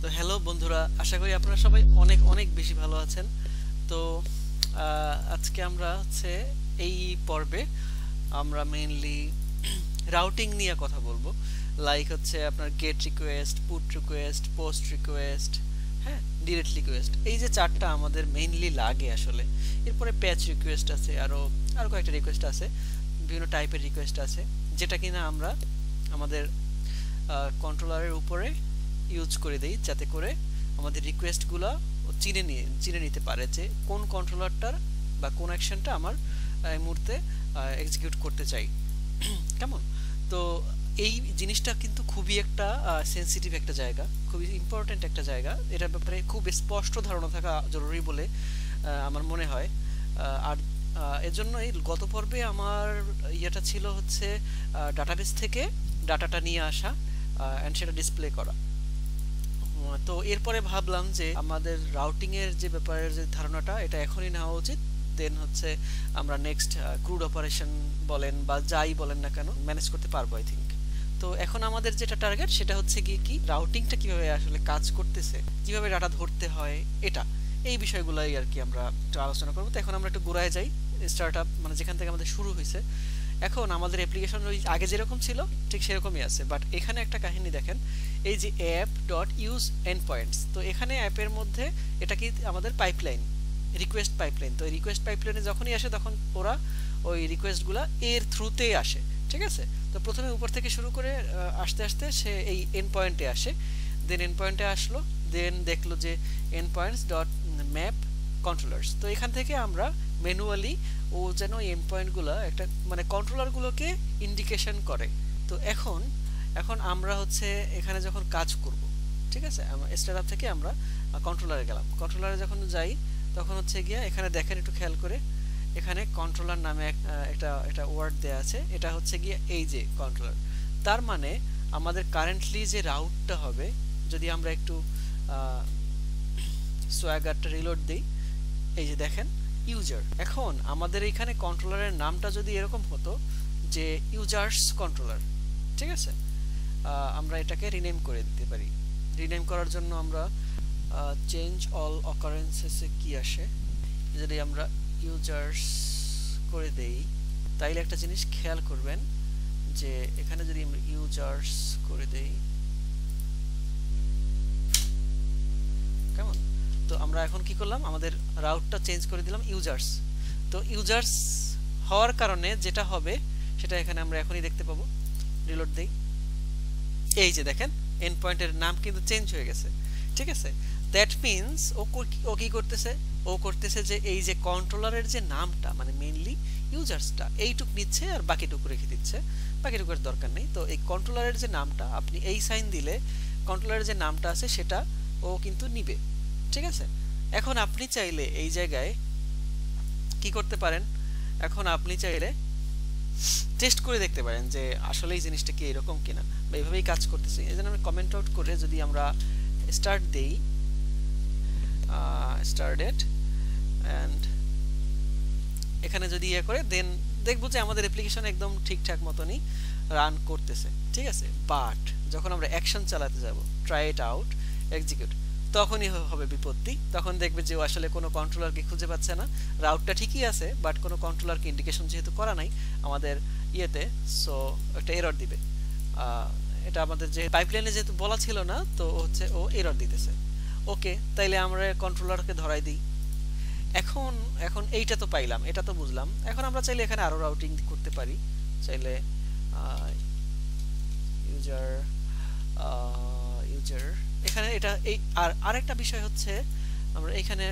তো হ্যালো বন্ধুরা, আশা করি আপনারা সবাই অনেক অনেক বেশি ভালো আছেন। তো আজকে আমরা হচ্ছে এই পর্বে আমরা মেইনলি রাউটিং নিয়ে কথা বলবো। লাইক হচ্ছে আপনার gate request, put request, post request, হ্যাঁ, ডিলিট রিকোয়েস্ট, এই যে চারটা আমাদের মেইনলি লাগে আসলে। এরপরে প্যাচ রিকোয়েস্ট আছে, আরো আরো কয়েকটা রিকোয়েস্ট আছে, বিভিন্ন টাইপের রিকোয়েস্ট আছে, যেটা কিনা আমরা আমাদের কন্ট্রোলারের উপরে ইউজ করে দেই, যাতে করে আমাদের রিকোয়েস্টগুলো চিনে নিতে পারে যে কোন কন্ট্রোলারটার বা কোন অ্যাকশনটা আমার এই মুহূর্তে এক্সিকিউট করতে চাই। কেমন? তো এই জিনিসটা কিন্তু খুবই একটা সেন্সিটিভ একটা জায়গা, খুবই ইম্পর্ট্যান্ট একটা জায়গা। এটার ব্যাপারে খুব স্পষ্ট ধারণা থাকা জরুরি বলে আমার মনে হয়। আর এজন্যই গত পর্বে আমার ইয়েটা ছিল হচ্ছে ডাটাবেস থেকে ডাটাটা নিয়ে আসা অ্যান্ড সেটা ডিসপ্লে করা। তো এরপরে ভাবলাম যে আমাদের রাউটিং এর যে ব্যাপারের যে ধারণাটা, এটা এখনই নেওয়া উচিত। দেন হচ্ছে আমরা নেক্সট ক্রুড অপারেশন বলেন বা যাই বলেন না কেন ম্যানেজ করতে পারবো আই থিঙ্ক। তো এখন আমাদের যেটা টার্গেট সেটা হচ্ছে গিয়ে কি, রাউটিংটা কিভাবে আসলে কাজ করতেছে, কিভাবে ডাটা ধরতে হয়, এটা এই বিষয়গুলোই আর কি আমরা একটু আলোচনা করবো। তো এখন আমরা একটু গোড়ায় যাই, স্টার্ট আপ মানে যেখান থেকে আমাদের শুরু হয়েছে। এখন আমাদের অ্যাপ্লিকেশন ওই আগে যেরকম ছিল ঠিক সেরকমই আছে, বাট এখানে একটা কাহিনী দেখেন। এই যে app dot use and points, তো এখানে অ্যাপের মধ্যে এটা কি আমাদের পাইপলাইন, রিকোয়েস্ট পাইপলাইন। তো রিকোয়েস্ট পাইপলাইনে যখনই আসে তখন ওরা ওই রিকোয়েস্টগুলো এর থ্রুতেই আসে, ঠিক আছে? তো প্রথমে উপর থেকে শুরু করে আস্তে আস্তে সে এই এন্ড পয়েন্টে আসে। দেন এন্ড পয়েন্টে আসলো, দেন দেখলো যে and points dot map controllers. তো এখান থেকে আমরা ম্যানুয়ালি ও যেন এন্ড পয়েন্টগুলো একটা মানে কন্ট্রোলারগুলোকে ইন্ডিকেশন করে। তো এখন এখন আমরা হচ্ছে এখানে যখন কাজ করব, ঠিক আছে, স্টার্টআপ থেকে আমরা কন্ট্রোলারে গেলাম। কন্ট্রোলারে যখন যাই তখন হচ্ছে গিয়া এখানে দেখেন, একটু খেয়াল করে, এখানে কন্ট্রোলার নামে একটা একটা ওয়ার্ড দেয়া আছে। এটা হচ্ছে গিয়ে এই যে কন্ট্রোলার। তার মানে আমাদের কারেন্টলি যে রাউটটা হবে, যদি আমরা একটু সোয়াগারটা রিলোড দিই, এই যে দেখেন ইউজার। এখন আমাদের এখানে কন্ট্রোলারের নামটা যদি এরকম হতো যে ইউজার্স কন্ট্রোলার, ঠিক আছে, আমরা এটাকে রিনেম করে দিতে পারি। রিনেম করার জন্য আমরা চেঞ্জ অল অকারেন্সেসে কি আসে, যদি আমরা ইউজার্স করে দেই, তাইলে একটা জিনিস খেয়াল করবেন যে এখানে যদি আমরা ইউজার্স করে দেই, কেমন? তো আমরা এখন কি করলাম, আমাদের রাউটটা চেঞ্জ করে দিলাম ইউজার্স। তো ইউজার্স হওয়ার কারণে যেটা হবে সেটা এখানে আমরা এখনই দেখতে পাবো। রিলোড দেই, এই যে দেখেন এন্ড পয়েন্টের নাম কিন্তু চেঞ্জ হয়ে গেছে, ঠিক আছে? দ্যাট মিনস ও কি করতেছে, ও করতেছে যে এই যে কন্ট্রোলারের যে নামটা মানে মেইনলি ইউজার্সটা এইটুক নিচ্ছে আর বাকিটুকু রেখে দিচ্ছে, বাকিটুকুর দরকার নেই। তো এই কন্ট্রোলারের যে নামটা আপনি এই সাইন দিলে কন্ট্রোলারের যে নামটা আছে সেটা ও কিন্তু নিবে, ঠিক আছে? এখন আপনি চাইলে এই জায়গায় কি করতে পারেন, এখন আপনি চাইলে টেস্ট করে দেখতে পারেন যে আসলে এই জিনিসটা কি এরকম কিনা বা এইভাবেই কাজ করতেছে। এই জন্য আমি কমেন্ট আউট করে যদি আমরা স্টার্ট দেই, স্টার্টেড, অ্যান্ড এখানে যদি ইয়ে করে দেন দেখবো যে আমাদের অ্যাপ্লিকেশন একদম ঠিকঠাক মতনই রান করতেছে, ঠিক আছে? বাট যখন আমরা অ্যাকশন চালাতে যাব, ট্রাই ইট আউট, এক্সিকিউট, তখনই হবে বিপত্তি। তখন দেখবে যে ও আসলে কোনো কন্ট্রোলারকে খুঁজে পাচ্ছে না, রাউটটা ঠিকই আছে বাট কোনো কন্ট্রোলারকে ইন্ডিকেশন যেহেতু করা নাই আমাদের ইয়েতে, সো একটা এরর দিবে। এটা আমাদের যে পাইপলাইনে যেহেতু বলা ছিল না, তো হচ্ছে ও এরর দিতেছে। ওকে, তাইলে আমরা কন্ট্রোলারকে ধরাই দিই। এখন এখন এইটা তো পাইলাম, এটা তো বুঝলাম। এখন আমরা চাইলে এখানে আরো রাউটিং করতে পারি, চাইলে ইউজার ইউজার এখানে এটা এই। আর আরেকটা বিষয় হচ্ছে আমরা এখানে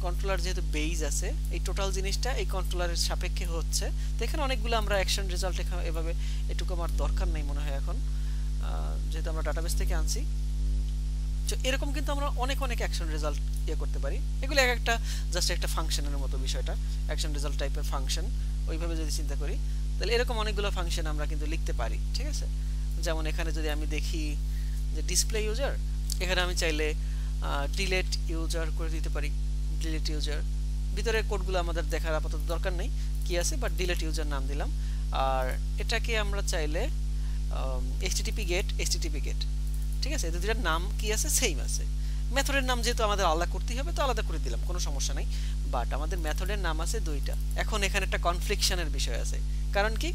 কন্ট্রোলার যেহেতু বেজ আছে, এই টোটাল জিনিসটা এই কন্ট্রোলারের সাপেক্ষে হচ্ছে। তো এখানে অনেকগুলো আমরা অ্যাকশন রেজাল্ট এভাবে, এটুকু আমার দরকার নেই মনে হয় এখন, যেহেতু আমরা ডাটাবেস থেকে আনছি। তো এরকম কিন্তু আমরা অনেক অনেক অ্যাকশন রেজাল্ট ইয়ে করতে পারি। এগুলো এক একটা জাস্ট একটা ফাংশনের মতো বিষয়টা, অ্যাকশন রেজাল্ট টাইপের ফাংশন। ওইভাবে যদি চিন্তা করি তাহলে এরকম অনেকগুলো ফাংশন আমরা কিন্তু লিখতে পারি, ঠিক আছে? যেমন এখানে যদি আমি দেখি যে ডিসপ্লে ইউজার, এখানে আমি চাইলে ডিলেট ইউজার করে দিতে পারি। ডিলেট ইউজার ভিতরে কোডগুলো আমাদের দেখার আপাতত দরকার নেই কি আছে, বাট ডিলেট ইউজার নাম দিলাম। আর এটাকে আমরা চাইলে এইচটিটিপি গেট ঠিক আছে, এদের দুইটার নাম কি আছে, সেম আছে। মেথডের নাম যেহেতু আমাদের আলাদা করতেই হবে, তো আলাদা করে দিলাম, কোনো সমস্যা নাই। বাট আমাদের মেথডের নাম আছে দুইটা। এখন এখানে একটা কনফ্লিকশনের বিষয় আছে, কারণ কি,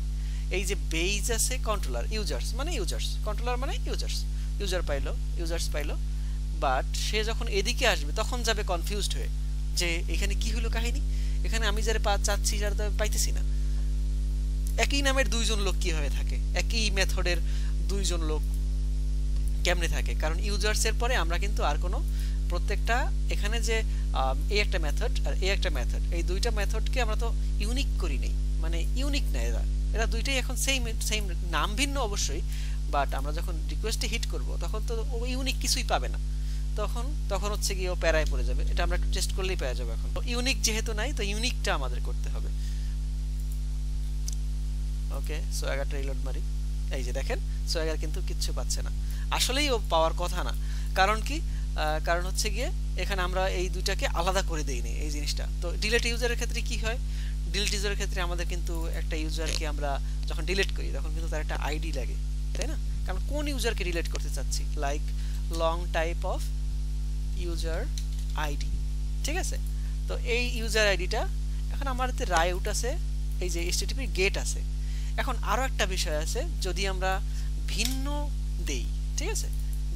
এই যে বেজ আছে কন্ট্রোলার, ইউজার্স মানে ইউজার্স, কন্ট্রোলার মানে ইউজার্স, ইউজার পাইলো, ইউজার্স পাইলো, বাট সে যখন এদিকে আসবে তখন যাবে কনফিউজড হয়ে যে এখানে কি হলো কাহিনী, এখানে আমি যারা চাচ্ছি যারা পাইতেছি না। একই নামের দুইজন লোক কি হয়ে থাকে, একই মেথডের দুইজন লোক কেমনে থাকে, কারণ ইউজার্সের পরে আমরা কিন্তু আর কোনো প্রত্যেকটা এখানে যে এই একটা মেথড আর এই একটা মেথড, এই দুইটা মেথডকে আমরা তো ইউনিক করি নেই, মানে ইউনিক না এরা, এরা দুইটাই এখন সেম সেম, নাম ভিন্ন অবশ্যই, বাট আমরা যখন রিকোয়েস্টে হিট করব তখন তো ও ইউনিক কিছুই পাবে না, তখন তখন হচ্ছে গিয়ে ও প্যারায় পড়ে যাবে। এটা আমরা একটু টেস্ট করলেই পেয়ে যাবো। এখন ইউনিক যেহেতু নাই, তো ইউনিকটা আমাদের করতে হবে। ওকে, সোয়াগারটা রিলোড মারি, এই যে দেখেন সোয়াগার কিন্তু কিচ্ছু পাচ্ছে না, আসলেই ও পাওয়ার কথা না। কারণ কি, কারণ হচ্ছে গিয়ে এখানে আমরা এই দুইটাকে আলাদা করে দেইনি এই জিনিসটা। তো ডিলিট ইউজারের ক্ষেত্রে কি হয়, ডিলিট ইউজারের ক্ষেত্রে আমাদের কিন্তু একটা ইউজারকে আমরা যখন ডিলিট করি তখন কিন্তু তার একটা আইডি লাগে, তাই না? কারণ কোন ইউজারকে ডিলিট করতে চাচ্ছি, like long type of user ID, ঠিক আছে? তো এই ইউজার আইডিটা এখন আমার হাতে রাউট আছে, এই যে এইচটিটিপি গেট আছে। এখন আরো একটা বিষয় আছে, যদি আমরা ভিন্ন দেই, ঠিক আছে,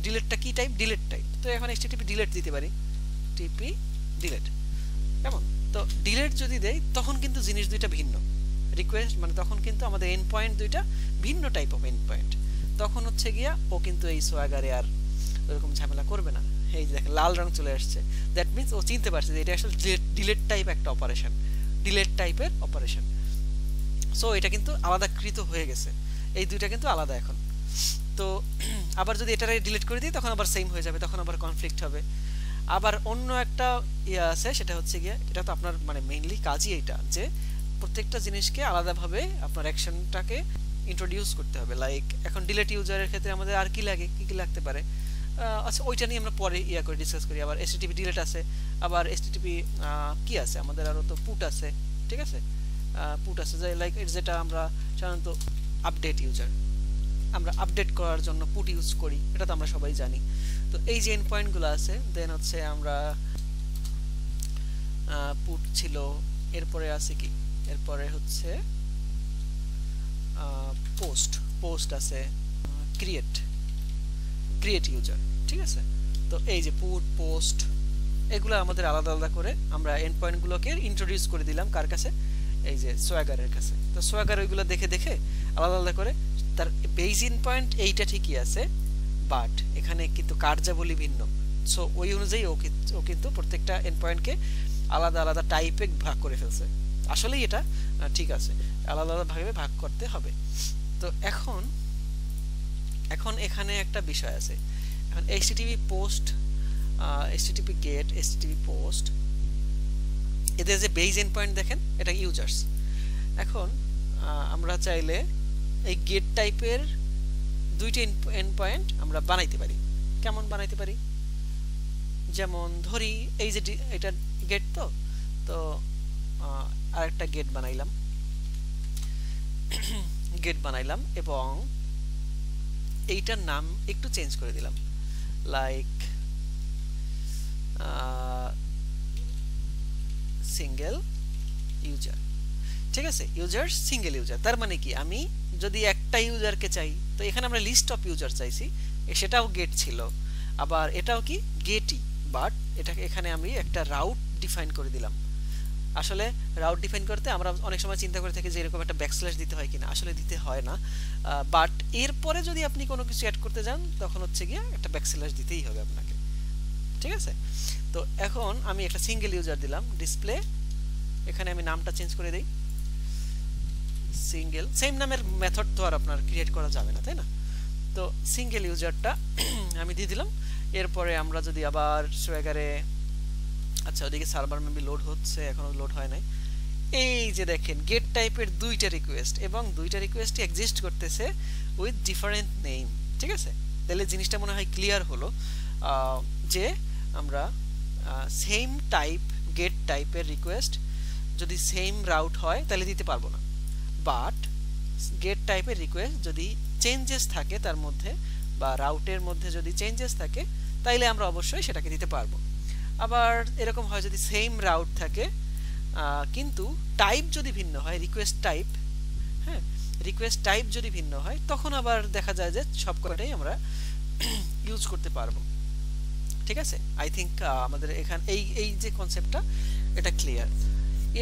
ডিলিটটা কি টাইপ, ডিলিট টাইপ, তো এখন এইচটিটিপি ডিলিট দিতে পারি, টিপি ডিলিট, কেমন? তো ডিলিট যদি দেই তখন কিন্তু জিনিস দুইটা ভিন্ন, রিকোয়েস্ট মানে তখন কিন্তু আমাদের এন্ড পয়েন্ট দুইটা ভিন্ন টাইপ অফ এন্ড পয়েন্ট, তখন হচ্ছে গিয়া ও কিন্তু এই সোয়াগারে আর ওরকম ঝামেলা করবে না। এই যে দেখেন লাল রং চলে আসছে, দ্যাট মিন্স ও চিনতে পারছে যে এটা আসলে ডিলিট টাইপ একটা অপারেশন, ডিলিট টাইপের অপারেশন। সো এটা কিন্তু আলাদাকৃত হয়ে গেছে, এই দুইটা কিন্তু আলাদা এখন। তো আবার যদি এটারে ডিলিট করে দিই তখন আবার সেম হয়ে যাবে, তখন আবার কনফ্লিক্ট হবে। আবার অন্য একটা ইয়ে আছে, সেটা হচ্ছে গিয়ে, এটা তো আপনার মানে মেইনলি কাজই এইটা, যে প্রত্যেকটা জিনিসকে আলাদাভাবে আপনার অ্যাকশনটাকে ইন্ট্রোডিউস করতে হবে। লাইক এখন ডিলিট ইউজারের ক্ষেত্রে আমাদের আর কি লাগে, কি কি লাগতে পারে, আচ্ছা ওইটা নিয়ে আমরা পরে ইয়া করে ডিসকাস করি। আবার এসটিটিপি ডিলিট আছে, আবার এসটিটিপি কি আছে আমাদের, আরও তো পুট আছে, ঠিক আছে, পুট আছে যে লাইক যেটা আমরা সাধারণত আপডেট ইউজার, আমরা আপডেট করার জন্য পুট ইউজ করি, এটা তো আমরা সবাই জানি। তো এই যে এন্ড পয়েন্টগুলো আছে, দেন হচ্ছে আমরা পুট ছিল, এরপরে আছে কি, এরপরে হচ্ছে পোস্ট, পোস্ট আছে, ক্রিয়েট, ক্রিয়েট ইউজার, ঠিক আছে। তো এই যে পুট, পোস্ট, এগুলো আমাদের আলাদা আলাদা করে আমরা এন্ড পয়েন্টগুলোকে ইন্ট্রোডিউস করে দিলাম কার কাছে, এই যে সোয়াগারের কাছে। তো সোয়াগার ওইগুলো দেখে দেখে আলাদা আলাদা করে, তার বেজ ইন পয়েন্ট এইটা ঠিকই আছে, বাট এখানে কিন্তু কার্যাবলী ভিন্ন। সো ওই অনুযায়ী ও কিন্তু প্রত্যেকটা এন্ড পয়েন্টকে আলাদা আলাদা টাইপে ভাগ করে ফেলছে। আসলেই এটা ঠিক আছে, আলাদা আলাদা ভাবে ভাগ করতে হবে। তো এখন এখানে একটা বিষয় আছে, এখন HTTP post, HTTP get, HTTP post, এদের যে বেজ এন্ড পয়েন্ট দেখেন, এটা ইউজার্স। এখন আমরা চাইলে এই গেট টাইপের দুইটা এন্ড পয়েন্ট আমরা বানাইতে পারি। কেমন বানাইতে পারি, যেমন ধরি এই যে এটা গেট, তো আরেকটা গেট বানাইলাম, গেট বানাইলাম এবং এইটার নাম একটু চেঞ্জ করে দিলাম, লাইক সিঙ্গেল ইউজার, ঠিক আছে, ইউজার সিঙ্গেল ইউজার। তার মানে কি, আমি যদি একটা ইউজারকে চাই, তো এখানে আমরা লিস্ট অফ ইউজার চাইছি, সেটাও গেট ছিল, আবার এটাও কি গেটই, বাট এটাকে এখানে আমি একটা রাউট ডিফাইন করে দিলাম। আসলে রাউট ডিফাইন করতে আমরা অনেক সময় চিন্তা করে থাকি যে এরকম একটা ব্যাকস্ল্যাশ দিতে হয় কিনা, আসলে দিতে হয় না, বাট এরপরে যদি আপনি কোনো কিছু অ্যাড করতে যান তখন হচ্ছে গিয়ে একটা ব্যাকস্ল্যাশ দিতেই হবে আপনাকে, ঠিক আছে। তো এখন আমি একটা সিঙ্গেল ইউজার দিলাম, ডিসপ্লে, এখানে আমি নামটা চেঞ্জ করে দেই, সিঙ্গেল, সেম নামের মেথড তো আর আপনার ক্রিয়েট করা যাবে না, তাই না? তো সিঙ্গেল ইউজারটা আমি দিয়ে দিলাম। এরপরে আমরা যদি আবার সোয়াগারে, আচ্ছা ওদিকে সার্ভার মেবি লোড হচ্ছে, এখনো লোড হয় নাই। এই যে দেখেন গেট টাইপের দুইটা রিকোয়েস্ট, এবং দুইটা রিকোয়েস্টই এক্সিস্ট করতেছে উইথ ডিফারেন্ট নেম, ঠিক আছে। তাহলে জিনিসটা মনে হয় ক্লিয়ার হলো, যে আমরা সেম টাইপ গেট টাইপের রিকোয়েস্ট যদি সেম রাউট হয় তাহলে দিতে পারবো না, বাট গেট টাইপের রিকোয়েস্ট যদি চেঞ্জেস থাকে তার মধ্যে, বা রাউটের মধ্যে যদি চেঞ্জেস থাকে তাইলে আমরা অবশ্যই সেটাকে দিতে পারবো। আবার এরকম হয় যদি সেম রাউট থাকে কিন্তু টাইপ যদি ভিন্ন হয়, রিকোয়েস্ট টাইপ, হ্যাঁ, রিকোয়েস্ট টাইপ যদি ভিন্ন হয় তখন আবার দেখা যায় যে সবকটাই আমরা ইউজ করতে পারবো। ঠিক আছে, আই থিঙ্ক আমাদের এখানে এই যে কনসেপ্টটা এটা ক্লিয়ার।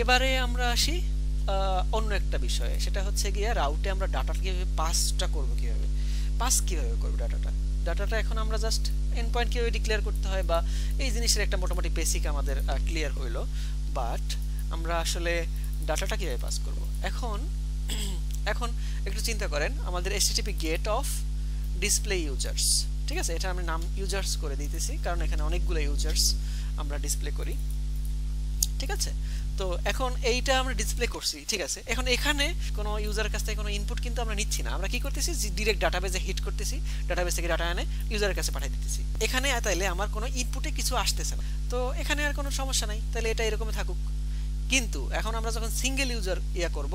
এবারে আমরা আসি অন্য একটা বিষয়ে, সেটা হচ্ছে গিয়ে রাউটে আমরা ডাটা কিভাবে পাসটা করব, কিভাবে করব ডাটাটা এখন আমরা জাস্ট এন্ড পয়েন্ট কিভাবে ডিক্লেয়ার করতে হয় বা এই জিনিসের একটা মোটামুটি বেসিক আমাদের ক্লিয়ার হইলো, বাট আমরা আসলে ডাটাটা কিভাবে পাস করব। এখন একটু চিন্তা করেন, আমাদের http get of display users, ঠিক আছে, এটা আমি নাম ইউজার্স করে দিতেছি কারণ এখানে অনেকগুলো ইউজার্স আমরা ডিসপ্লে করি। ঠিক আছে, তো এখন এইটা আমরা ডিসপ্লে করছি, ঠিক আছে। এখন এখানে কোনো ইউজারের কাছ থেকে কোনো ইনপুট কিন্তু আমরা নিচ্ছি না, আমরা কি করতেছি ডিরেক্ট ডাটাবেজে হিট করতেছি, ডাটাবেজ থেকে ডাটা এনে ইউজারের কাছে পাঠিয়ে দিতেছি। এখানে তাইলে আমার কোনো ইনপুটে কিছু আসতেছে না, তো এখানে আর কোনো সমস্যা নাই, তাহলে এটা এরকমই থাকুক। কিন্তু এখন আমরা যখন সিঙ্গেল ইউজার করব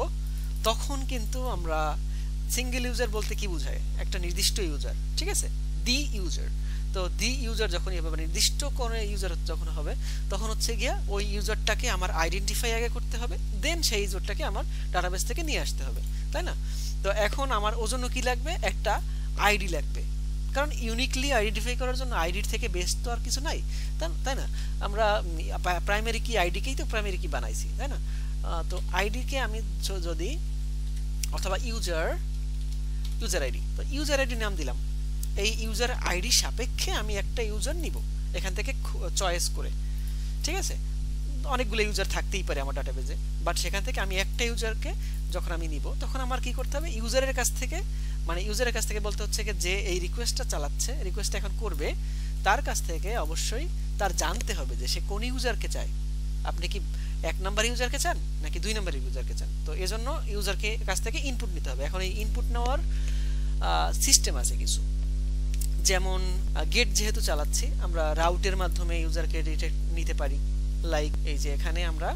তখন কিন্তু আমরা সিঙ্গেল ইউজার বলতে কি বোঝায়, একটা নির্দিষ্ট ইউজার, ঠিক আছে, দি ইউজার। তো দি ইউজার যখন এভাবে নির্দিষ্ট কোনো ইউজার যখন হবে তখন হচ্ছে গিয়া ওই ইউজারটাকে আমার আইডেন্টিফাই আগে করতে হবে, দেন সেই ইউজারটাকে আমার ডাটাবেস থেকে নিয়ে আসতে হবে, তাই না? তো এখন আমার ওজন্য কি লাগবে, একটা আইডি লাগবে, কারণ ইউনিকলি আইডেন্টিফাই করার জন্য আইডির থেকে বেস্ট তো আর কিছু নাই, তাই না? আমরা প্রাইমারি কি আইডিকেই তো প্রাইমারি কি বানাইছি, তাই না? তো আইডিকে আমি যদি অথবা ইউজার আইডি, তো ইউজার আইডি নাম দিলাম, এই ইউজার আইডি সাপেক্ষে আমি একটা ইউজার নিব এখান থেকে চয়েস করে, ঠিক আছে। অনেকগুলো ইউজার থাকতেই পারে আমার ডাটাবেজে, বাট সেখান থেকে আমি একটা ইউজারকে যখন আমি নিব তখন আমার কি করতে হবে, ইউজারের কাছ থেকে বলতে হচ্ছে যে এই রিকোয়েস্টটা চালাচ্ছে, রিকোয়েস্টটা এখন করবে, তার কাছ থেকে অবশ্যই তার জানতে হবে যে সে কোন ইউজারকে চায়। আপনি কি 1 নাম্বার ইউজারকে চান নাকি 2 নাম্বার ইউজারকে চান? তো এজন্য ইউজারকে কাছ থেকে ইনপুট নিতে হবে। এখন এই ইনপুট নেওয়ার সিস্টেম আছে কিছু, যেমন গেট যেহেতু চালাচ্ছি আমরা রাউটের মাধ্যমে ইউজারকে নিতে পারি, লাইক এই যে এখানে আমরা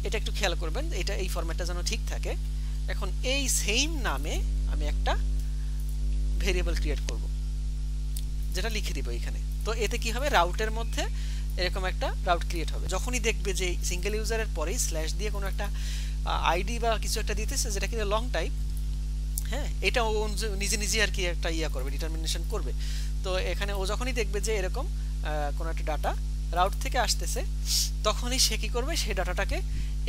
এটা একটু খেয়াল করবেন, এটা এই ফরম্যাটটা যেন ঠিক থাকে। এখন এই সেম নামে আমি একটা ভেরিয়েবল ক্রিয়েট করব যেটা লিখে দিব এখানে। তো এতে কি হবে, রাউটের মধ্যে এরকম একটা রাউট ক্রিয়েট হবে, যখনই দেখবে যে সিঙ্গেল ইউজারের পরেই স্ল্যাশ দিয়ে কোনো একটা আইডি বা কিছু একটা দিতেছে যেটা কিন্তু লং টাইপ, হ্যাঁ, এটা ও নিজে আর কি একটা করবে, ডিটারমিনেশন করবে। তো এখানে ও যখনই দেখবে যে এরকম কোনো একটা ডাটা রাউট থেকে আসতেছে তখনই সে কি করবে, সেই ডাটাটাকে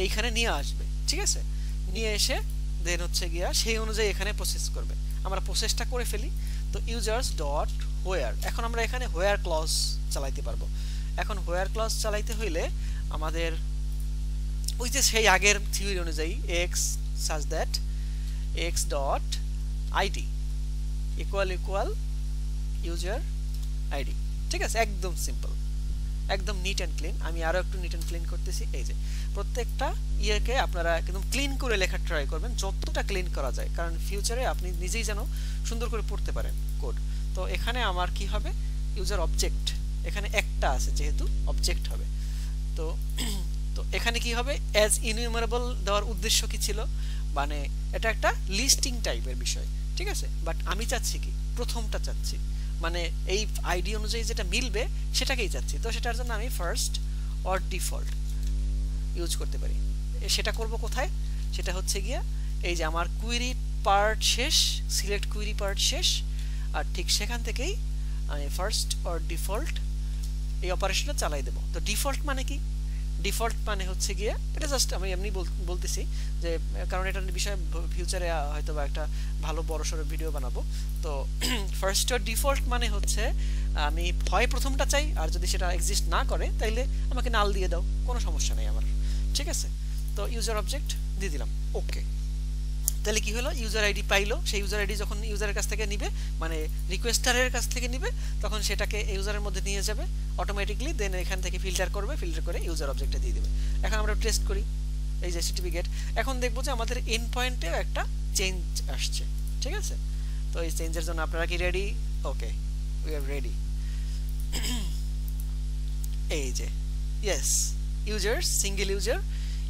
এইখানে নিয়ে আসবে, ঠিক আছে, নিয়ে এসে দেন হচ্ছে গিয়া সেই অনুযায়ী এখানে প্রসেস করবে। আমরা প্রসেসটা করে ফেলি। তো ইউজার্স ডট হোয়ার, এখন আমরা এখানে হোয়ার ক্লজ চালাইতে পারবো। এখন হোয়ার ক্লজ চালাইতে হইলে আমাদের ওই যে সেই আগের থিওরি অনুযায়ী x such that x dot id equal user id, ঠিক আছে, একদম সিম্পল, একদম নিট অ্যান্ড ক্লিন। আমি আরো একটু নিট অ্যান্ড ক্লিন করতেছি। এই যে প্রত্যেকটা ইয়েকে আপনারা একদম ক্লিন করে লেখার ট্রাই করবেন, যতটা ক্লিন করা যায়, কারণ ফিউচারে আপনি নিজেই যেন সুন্দর করে পড়তে পারেন কোড। তো এখানে আমার কি হবে, ইউজার অবজেক্ট এখানে একটা আছে যেহেতু অবজেক্ট হবে। তো এখানে কি হবে, অ্যাজ ইনইউমারেবল দেওয়ার উদ্দেশ্য কি ছিল, মানে এটা একটা লিস্টিং টাইপের বিষয়, ঠিক আছে, বাট আমি চাচ্ছি কি প্রথমটা চাচ্ছি, মানে এই আইডি অনুযায়ী যেটা মিলবে সেটাকেই চাচ্ছি। তো সেটার জন্য আমি ফার্স্ট অর ডিফল্ট ইউজ করতে পারি। সেটা করব কোথায়, সেটা হচ্ছে গিয়া এই যে আমার কুইরি পার্ট শেষ, সিলেক্ট কুইরি পার্ট শেষ, আর ঠিক সেখান থেকেই আমি ফার্স্ট অর ডিফল্ট এই অপারেশনটা চালাই দেব। তো ডিফল্ট মানে কি, ডিফল্ট মানে হচ্ছে গিয়ে এটা জাস্ট আমি এমনি বলতেছি যে কারণ এটার বিষয়ে ফিউচারে হয়তো বা একটা ভালো বড়সড় ভিডিও বানাবো। তো ফার্স্ট অর ডিফল্ট মানে হচ্ছে আমি হয় প্রথমটা চাই, আর যদি সেটা এক্সিস্ট না করে তাইলে আমাকে নাল দিয়ে দাও, কোনো সমস্যা নেই আমার, ঠিক আছে। তো ইউজার অবজেক্ট দিয়ে দিলাম, ওকে। তাহলে কি হলো, ইউজার আইডি পাইলো, সেই ইউজার আইডি যখন ইউজারের কাছ থেকে নিবে, মানে রিকোয়েস্টারের কাছ থেকে নিবে, তখন সেটাকে ইউজারের মধ্যে নিয়ে যাবে অটোমেটিকলি, দেন এখান থেকে ফিল্টার করবে, ফিল্টার করে ইউজার অবজেক্টে দিয়ে দেবে। এখন আমরা টেস্ট করি, এই যে HTTP গেট, এখন দেখবো যে আমাদের এন্ড পয়েন্টেও একটা চেঞ্জ আসছে, ঠিক আছে। তো এই চেঞ্জের জন্য আপনারা কি ready? Okay, we are ready. এই যে yes, user single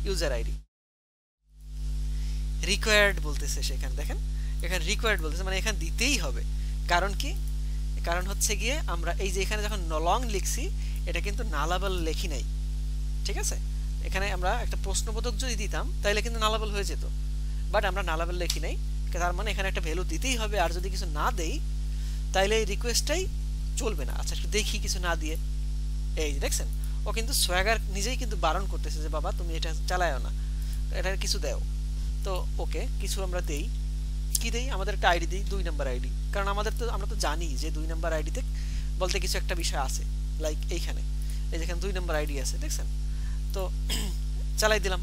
user ID required বলতেছে, সেখানে দেখেন এখানে রিকোয়ার্ড বলতেছে, মানে এখানে দিতেই হবে। কারণ কি, কারণ হচ্ছে গিয়ে আমরা এই যে এখানে যখন লং লিখছি এটা কিন্তু নালাবল লেখি নাই, ঠিক আছে। এখানে আমরা একটা প্রশ্নবোধক যদি দিতাম তাহলে কিন্তু নালাবল হয়ে যেত, বাট আমরা নালাবল লেখি নাই, তার মানে এখানে একটা ভ্যালু দিতেই হবে। আর যদি কিছু না দেই তাইলে এই রিকোয়েস্টটাই চলবে না। আচ্ছা একটু দেখি কিছু না দিয়ে, এই দেখছেন ও কিন্তু সোয়াগার নিজেই কিন্তু বারণ করতেছে যে বাবা তুমি এটা চালায়ও না, এটা কিছু দাও। তো ওকে কিছু আমরা দেই, কি দেই, আমাদের একটা আইডি দিই, 2 নাম্বার আইডি, কারণ আমরা তো জানি যে 2 নাম্বার আইডিতে বলতে কিছু একটা বিষয় আছে। লাইক এইখানে এই যেখানে 2 নাম্বার আইডি আছে দেখছেন, তো চালাই দিলাম,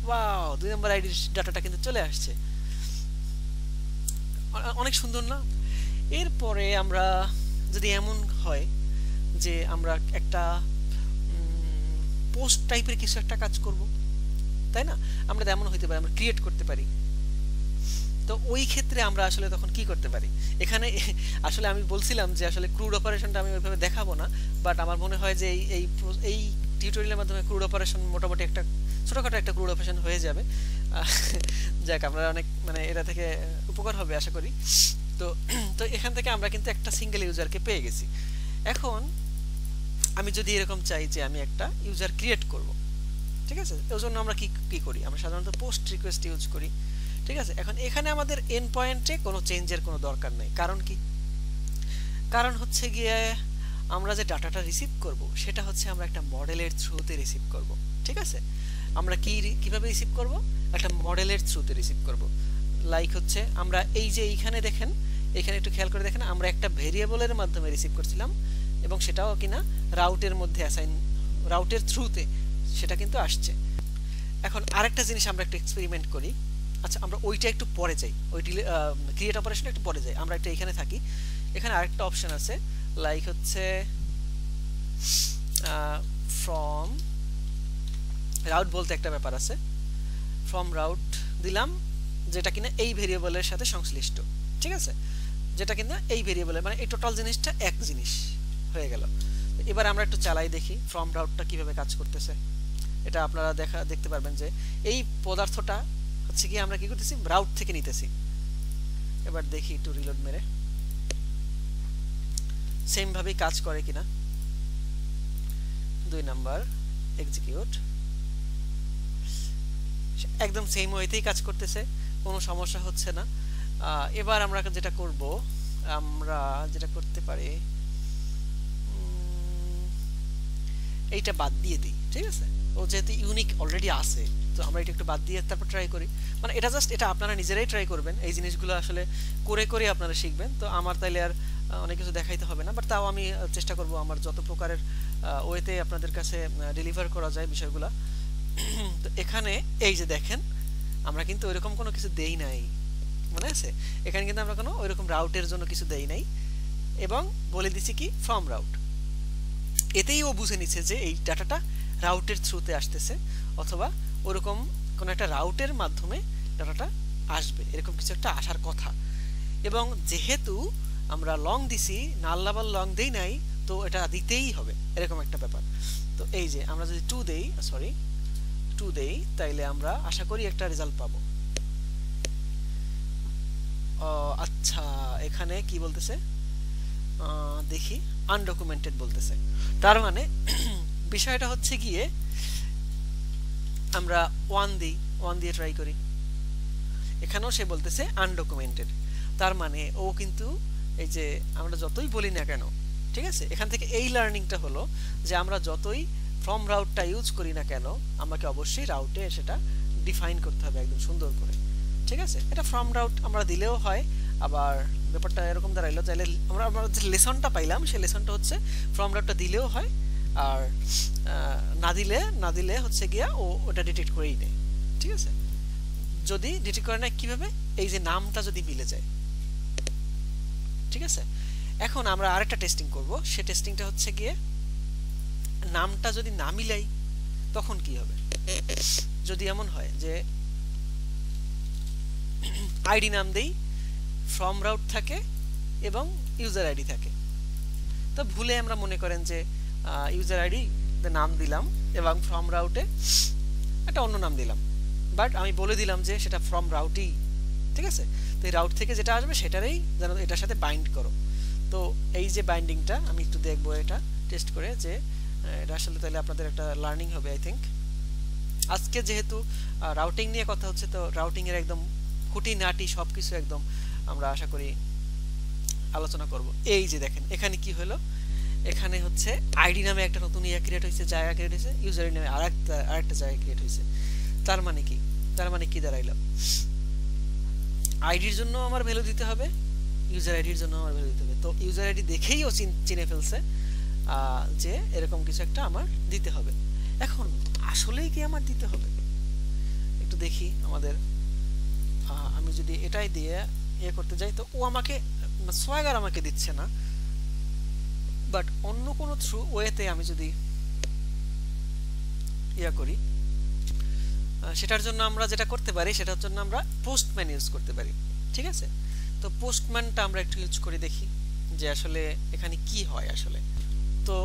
ওয়াও 2 নাম্বার আইডির ডাটাটা কিন্তু চলে আসছে, অনেক সুন্দর না। এরপরে আমরা যদি এমন হয় যে আমরা একটা পোস্ট টাইপের কিছু একটা কাজ করব, তাই না, আমরা তেমন হইতে পারি, আমরা ক্রিয়েট করতে পারি। তো ওই ক্ষেত্রে আমরা আসলে তখন কি করতে পারি, এখানে আসলে আমি বলছিলাম যে আসলে ক্রুড অপারেশনটা আমি ওইভাবে দেখাবো না, বাট আমার মনে হয় যে এই টিউটোরিয়ালের মাধ্যমে ক্রুড অপারেশন মোটামুটি একটা ছোটখাটো একটা ক্রুড অপারেশন হয়ে যাবে। যাক আমরা অনেক মানে এটা থেকে উপকার হবে আশা করি। তো তো এখান থেকে আমরা কিন্তু একটা সিঙ্গেল ইউজারকে পেয়ে গেছি। এখন আমি যদি এরকম চাই যে আমি একটা ইউজার ক্রিয়েট করব, ঠিক আছে, ওই জন্য আমরা কি করি, আমরা সাধারণত পোস্ট রিকোয়েস্ট ইউজ করি, ঠিক আছে। এখন এখানে আমাদের এন্ড পয়েন্টে কোনো চেঞ্জের কোনো দরকার নেই, কারণ কি, কারণ হচ্ছে গিয়ে আমরা যে ডাটাটা রিসিভ করব সেটা হচ্ছে আমরা একটা মডেলের থ্রুতে রিসিভ করব, ঠিক আছে। আমরা কিভাবে রিসিভ করব, একটা মডেলের থ্রুতে রিসিভ করব। লাইক হচ্ছে আমরা এই যে এইখানে দেখেন, এখানে একটু খেয়াল করে দেখেন, আমরা একটা ভেরিয়েবলের মাধ্যমে রিসিভ করছিলাম এবং সেটাও কিনা রাউটের মধ্যে রাউটের থ্রুতে সেটা কিন্তু আসছে। এখন আরেকটা জিনিস আমরা একটু এক্সপেরিমেন্ট করি। আচ্ছা আমরা ওইটা একটু পরে যাই, ওই ক্রিয়েট অপারেশন একটু পরে যাই, আমরা একটা এখানে থাকি। এখানে আরেকটা অপশন আছে, লাইক হচ্ছে ফ্রম রাউট বলতে একটা ব্যাপার আছে, ফ্রম রাউট দিলাম যেটা কিনা এই ভেরিয়েবলের সাথে সংশ্লিষ্ট, ঠিক আছে, যেটা কিনা এই ভেরিয়েবলের মানে এই টোটাল জিনিসটা এক জিনিস হয়ে গেল। এবার আমরা একটু চালাই দেখি ফ্রম রাউটটা কিভাবে কাজ করতেছে। এটা আপনারা দেখতে পারবেন যে এই পদার্থটা হচ্ছে কি আমরা কি করতেছি, রাউট থেকে নিতেছি। এবার দেখি একটু রিলোড মেরে সেম ভাবেই কাজ করে কিনা। 2 নাম্বার এক্সিকিউট, একদম সেম ওয়েতেই কাজ করতেছে, কোনো সমস্যা হচ্ছে না। এবার আমরা যেটা করব, আমরা যেটা করতে পারি এইটা বাদ দিয়ে দিই, ঠিক আছে। ও যেহেতু ইউনিক অলরেডি আছে, তো আমরা এটা একটু বাদ দিয়ে তারপর ট্রাই করি। মানে এটা জাস্ট এটা আপনারা নিজেরাই ট্রাই করবেন, এই জিনিসগুলো আসলে করে করে আপনারা শিখবেন। তো আমার তাইলে আর অনেক কিছু দেখাইতে হবে না, বাট তাও আমি চেষ্টা করব আমার যত প্রকারের ওয়েতে আপনাদের কাছে ডেলিভার করা যায় বিষয়গুলো। তো এখানে এই যে দেখেন আমরা কিন্তু ওইরকম কোনো কিছু দেই নাই, মনে আছে, এখানে কিন্তু আমরা কোনো ওইরকম রাউটের জন্য কিছু দেই নাই এবং বলে দিছি কি ফ্রম রাউট। এতেই ও বুঝে নিচ্ছে যে এই ডাটাটা রাউটের থ্রুতে আসতেছে অথবা ওরকম কোনো একটা রাউটের মাধ্যমে ডাটাটা আসবে, এরকম কিছু একটা আসার কথা। এবং যেহেতু আমরা লং দিছি, নাল্লাবাল লং দেই নাই, তো এটা দিতেই হবে এরকম একটা ব্যাপার। তো এই যে আমরা যদি 2 দেই তাইলে আমরা আশা করি একটা রেজাল্ট পাবো। আচ্ছা এখানে কি বলতেছে দেখি, আনডকুমেন্টেড বলতেছে। তার মানে বিষয়টা হচ্ছে গিয়ে আমরা 1 দিয়ে ট্রাই করি, এখানেও সে বলতেছে আনডকুমেন্টেড। তার মানে ও কিন্তু এই যে আমরা যতই বলি না কেন, ঠিক আছে, এখান থেকে এই লার্নিংটা হলো যে আমরা যতই ফ্রম রাউটটা ইউজ করি না কেন আমাকে অবশ্যই রাউটে সেটা ডিফাইন করতে হবে একদম সুন্দর করে, ঠিক আছে। এটা ফ্রম রাউট আমরা দিলেও হয়, আবার ব্যাপারটা এরকম দাঁড়াইলো চাইলে আমরা যে লেসনটা পাইলাম সেই লেসনটা হচ্ছে ফ্রম রাউটটা দিলেও হয়, আর না দিলে হচ্ছে গিয়া ও ওটা ডিটেক্ট করেই নেয়, ঠিক আছে। যদি ডিটেক্ট করে নেয় কিভাবে, এই যে নামটা যদি মিলে যায়, ঠিক আছে। এখন আমরা আরেকটা টেস্টিং করব, সে টেস্টিংটা হচ্ছে গিয়ে নামটা যদি না মিলাই তখন কি হবে। যদি এমন হয় যে আইডি নাম দেই, ফ্রম রাউট থাকে এবং ইউজার আইডি থাকে, তো ভুলে আমরা মনে করেন যে ইউজার আইডি নাম দিলাম এবং ফ্রম রাউটে একটা অন্য নাম দিলাম, বাট আমি বলে দিলাম যে সেটা ফ্রম রাউটই, ঠিক আছে। তো এই রাউট থেকে যেটা আসবে সেটারই যেন এটার সাথে বাইন্ড করো। তো তো এই যে বাইন্ডিংটা আমি একটু দেখবো এটা টেস্ট করে যে এটা আসলে তাহলে আপনাদের একটা লার্নিং হবে আই থিংক। আজকে যেহেতু রাউটিং নিয়ে কথা হচ্ছে, তো রাউটিং এর একদম খুঁটিনাটি সবকিছু একদম আমরা আশা করি আলোচনা করব। এই যে দেখেন এখানে কি হলো, এখানে হচ্ছে আইডি নামে একটা নতুন ইয়া ক্রিয়েট হয়েছে, জায়গা ক্রিয়েট হয়েছে, ইউজার নামে আরেকটা জায়গা ক্রিয়েট হয়েছে। তার মানে কি, তার মানে কি দাঁড়াইলো, আইডির জন্য আমার ভ্যালু দিতে হবে, ইউজার আইডির জন্য আমার ভ্যালু দিতে হবে। তো ইউজার আইডি দেখেই ও চিনে ফেলছে যে এরকম কিছু একটা আমার দিতে হবে। এখন আসলেই কি আমার দিতে হবে একটু দেখি আমাদের। আমি যদি এটাই দিয়ে ইয়ে করতে যাই তো ও আমাকে সোয়াগার আমাকে দিচ্ছে না, বাট অন্য কোনো থ্রু ওয়েতে আমি যদি ইয়া করি, সেটার জন্য আমরা যেটা করতে পারি সেটার জন্য আমরা পোস্টম্যান ইউজ করতে পারি। ঠিক আছে, তো পোস্টম্যানটা আমরা একটু ইউজ করে দেখি যে আসলে এখানে কি হয় আসলে। তো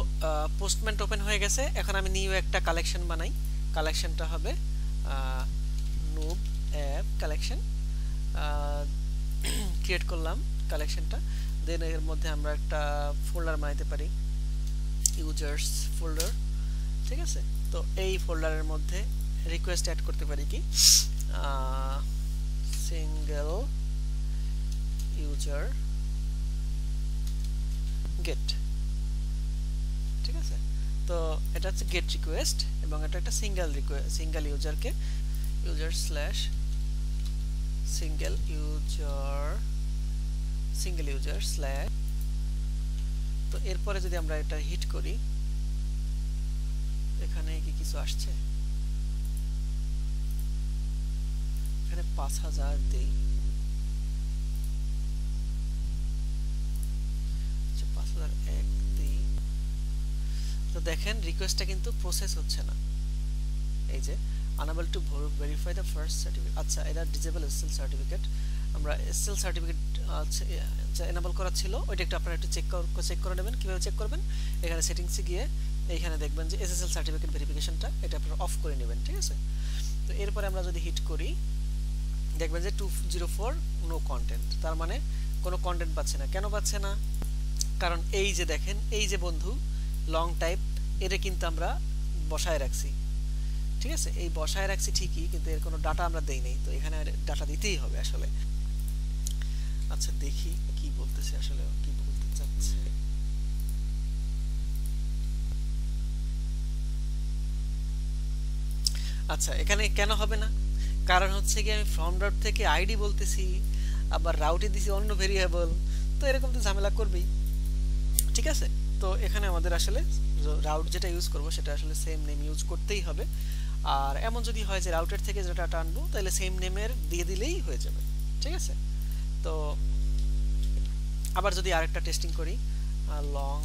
পোস্টম্যান ওপেন হয়ে গেছে। এখন আমি নিউ একটা কালেকশন বানাই, কালেকশনটা হবে নুব অ্যাপ কালেকশন। ক্রিয়েট করলাম কালেকশনটা, দেন এর মধ্যে আমরা একটা ফোল্ডার বানাইতে পারি, ইউজার্স ফোল্ডার। ঠিক আছে, তো এই ফোল্ডারের মধ্যে রিকোয়েস্ট অ্যাড করতে পারি কি সিঙ্গেল ইউজার গেট। ঠিক আছে, তো এটা হচ্ছে গেট রিকোয়েস্ট এবং এটা একটা সিঙ্গেল ইউজারকে user slash single user slash. তো এরপরে যদি আমরা এটা হিট করি, এখানে কি কিছু আসছে, এখানে 5000 দেই, 5001 দেই। তো দেখেন রিকোয়েস্টটা কিন্তু প্রসেস হচ্ছে না, এই যে unable to verify the first certificate। আচ্ছা, এটা ডিসেবল এসএসএল সার্টিফিকেট, আমরা এসএসএল সার্টিফিকেট এনেবল করা ছিল, ওইটা একটু আপনারা একটু চেক করে নেবেন। কিভাবে চেক করবেন, এখানে সেটিংসে গিয়ে এইখানে দেখবেন যে এসএসএল সার্টিফিকেট ভেরিফিকেশনটা এটা আপনারা অফ করে নেবেন। ঠিক আছে, তো এরপরে আমরা যদি হিট করি দেখবেন যে 204 নো কন্টেন্ট, তার মানে কোনো কন্টেন্ট পাচ্ছে না। কেন পাচ্ছে না, কারণ এই যে দেখেন এই যে বন্ধু লং টাইপ, এটা কিন্তু আমরা বসায় রাখছি। ঠিক আছে, এই বসায় রাখছি ঠিকই, কিন্তু এর কোনো ডাটা আমরা দেই নাই, তো এখানে ডাটা দিতেই হবে আসলে। আচ্ছা দেখি কি বলতেছে আসলে, কি বলতে চাচ্ছে। আচ্ছা, এখানে কেন হবে না, কারণ হচ্ছে কি আমি ফ্রম রাউট থেকে আইডি বলতেছি, আবার রাউটে দিছি অন্য ভেরিয়েবল, তো এরকম তো ঝামেলা করবেই। ঠিক আছে, তো এখানে আমাদের আসলে রাউট যেটা ইউজ করব সেটা আসলে সেম নেম ইউজ করতেই হবে। আর এমন যদি হয় যে রাউটের থেকে যেটা টানবো তাহলে সেম নেমের দিয়ে দিলেই হয়ে যাবে। ঠিক আছে, তো আবার যদি আরেকটা টেস্টিং করি, লং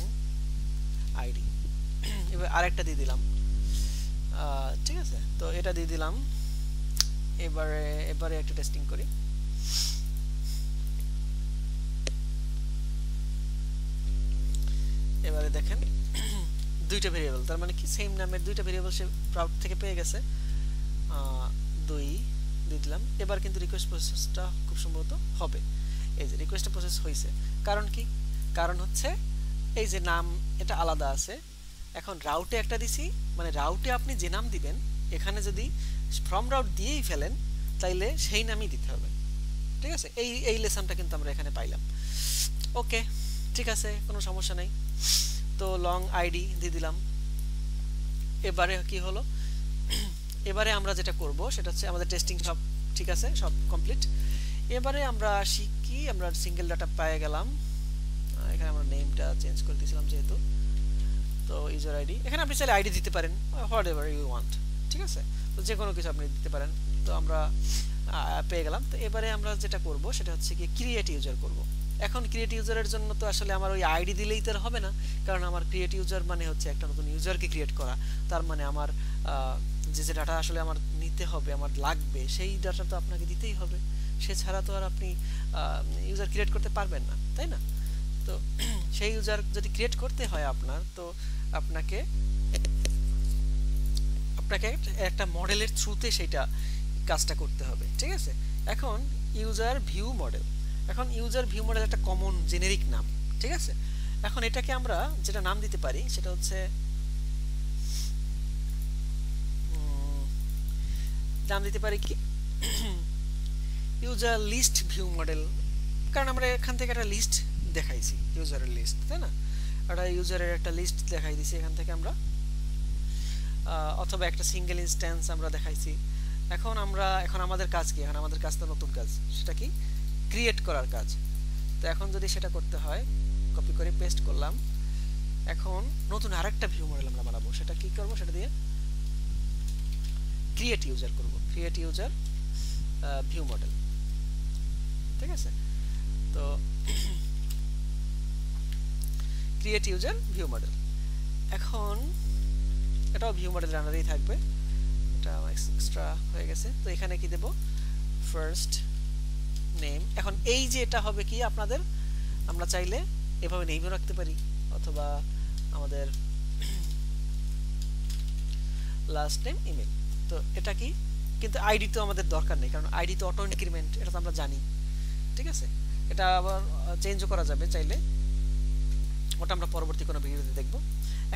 আইডি, এবার আরেকটা দিয়ে দিলাম। ঠিক আছে, তো এটা দিয়ে দিলাম। এবারে একটা টেস্টিং করি। এবারে দেখেন দুইটা ভেরিয়েবল, তার মানে কি সেম নামের দুইটা ভেরিয়েবল সে রাউট থেকে পেয়ে গেছে। 2 দিয়ে দিলাম। এবার কিন্তু রিকোয়েস্ট প্রসেসটা খুব সম্ভবত হবে। এই যে রিকোয়েস্ট প্রসেস হয়েছে, কারণ কি, কারণ হচ্ছে এই যে নাম এটা আলাদা আছে। এখন রাউটে একটা দিছি, মানে রাউটে আপনি যে নাম দিবেন এখানে যদি ফ্রম রাউট দিয়েই ফেলেন তাইলে সেই নামই দিতে হবে। ঠিক আছে, এই লেসনটা কিন্তু আমরা এখানে পাইলাম। ওকে, ঠিক আছে, কোনো সমস্যা নেই। তো লং আইডি দিয়ে দিলাম। এবারে কি হলো, এবারে আমরা যেটা করব সেটা হচ্ছে আমাদের টেস্টিং সব ঠিক আছে, সব কমপ্লিট। এবারে আমরা শিখি, আমরা সিঙ্গেল ডাটা পেয়ে গেলাম। এখানে আমরা নেমটা চেঞ্জ করে দিয়েছিলাম যেহেতু, তো ইউজার আইডি, এখানে আপনি চাইলে আইডি দিতে পারেন, হোয়াট এভার ইউ ওয়ান্ট। ঠিক আছে, তো যে কোনো কিছু আপনি দিতে পারেন। তো আমরা পেয়ে গেলাম। তো এবারে আমরা যেটা করব সেটা হচ্ছে কি ক্রিয়েট ইউজার করব। এখন ক্রিয়েট ইউজারের জন্য তো আসলে আমার ওই আইডি দিলেই তো হবে না, কারণ আমার ক্রিয়েট ইউজার মানে হচ্ছে একটা নতুন ইউজারকে ক্রিয়েট করা। তার মানে আমার যে ডাটা আসলে আমার নিতে হবে, আমার লাগবে, সেই ডাটা তো আপনাকে দিতেই হবে। সে ছাড়া তো আর আপনি ইউজার ক্রিয়েট করতে পারবেন না, তাই না? তো সেই ইউজার যদি ক্রিয়েট করতে হয় আপনার, তো আপনাকে একটা মডেলের থ্রুতে সেটা কাজটা করতে হবে। ঠিক আছে, এখন ইউজার ভিউ মডেল, এখন ইউজার ভিউ মডেল একটা কমন জেনেরিক নাম। ঠিক আছে। এখন এটাকে আমরা যেটা নাম দিতে পারি সেটা হচ্ছে নাম দিতে পারি কি ইউজার লিস্ট ভিউ মডেল, কারণ আমরা এখান থেকে একটা লিস্ট দেখাইছি, ইউজারের লিস্ট, তাই না? একটা ইউজারের একটা লিস্ট দেখাই দিছি এখান থেকে আমরা, অথবা একটা সিঙ্গেল ইনস্ট্যান্স আমরা দেখাইছি। এখন আমাদের কাজ কি? এখন আমাদের কাজ তো নতুন কাজ, সেটা কি? ক্রিয়েট করার কাজ। তো এখন যদি সেটা করতে হয়, কপি করে পেস্ট করলাম। এখন নতুন আরেকটা ভিউ মডেল আমরা বানাবো, সেটা কি করব? সেটা দিয়ে ক্রিয়েট ইউজার করব, ক্রিয়েট ইউজার ভিউ মডেল, ঠিক আছে? তো ক্রিয়েট ইউজার ভিউ মডেল, এখন এটাও ভিউ মডেল আন্ডারেই থাকবে, এটা এক্সট্রা হয়ে গেছে। তো এখানে কি দেব? First name. এখন এই যে এটা হবে কি আপনাদের, আমরা চাইলে এভাবে নেমও রাখতে পারি, অথবা আমাদের লাস্ট নেম, ইমেল। তো এটা কি, কিন্তু আইডি তো আমাদের দরকার নেই, কারণ আইডি তো অটো ইনক্রিমেন্ট, এটা তো আমরা জানি, ঠিক আছে? এটা আবার চেঞ্জও করা যাবে চাইলে, ওটা আমরা পরবর্তী কোনো ভিডিওতে দেখব।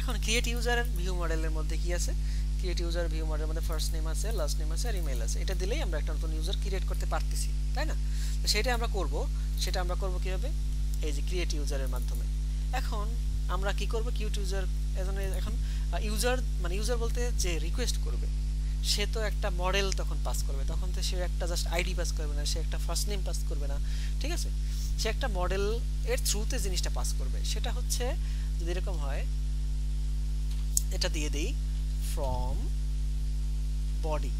এখন ক্রিয়েট ইউজার ভিউ মডেলের মধ্যে কি আছে? ক্রিয়েট ইউজার ভিউ মডেলের মধ্যে ফার্স্ট নেম আছে, লাস্ট নেম আছে, আর ইমেল আছে। এটা দিলেই আমরা একটা নতুন ইউজার ক্রিয়েট করতে পারতেছি, তাই না? তো সেটা আমরা করব কিভাবে? এই যে ক্রিয়েট ইউজারের মাধ্যমে। এখন আমরা কি করব? কিউট ইউজার, এখন ইউজার মানে ইউজার বলতে যে রিকোয়েস্ট করবে, সে তো একটা মডেল তখন পাস করবে, তখন তো সে একটা জাস্ট আইডি পাস করবে না, সে একটা ফার্স্ট নেম পাস করবে না, ঠিক আছে? সে একটা মডেল এর থ্রুতে জিনিসটা পাস করবে। সেটা হচ্ছে যদি এরকম হয়, এটা দিয়ে দেই ফ্রম বডি।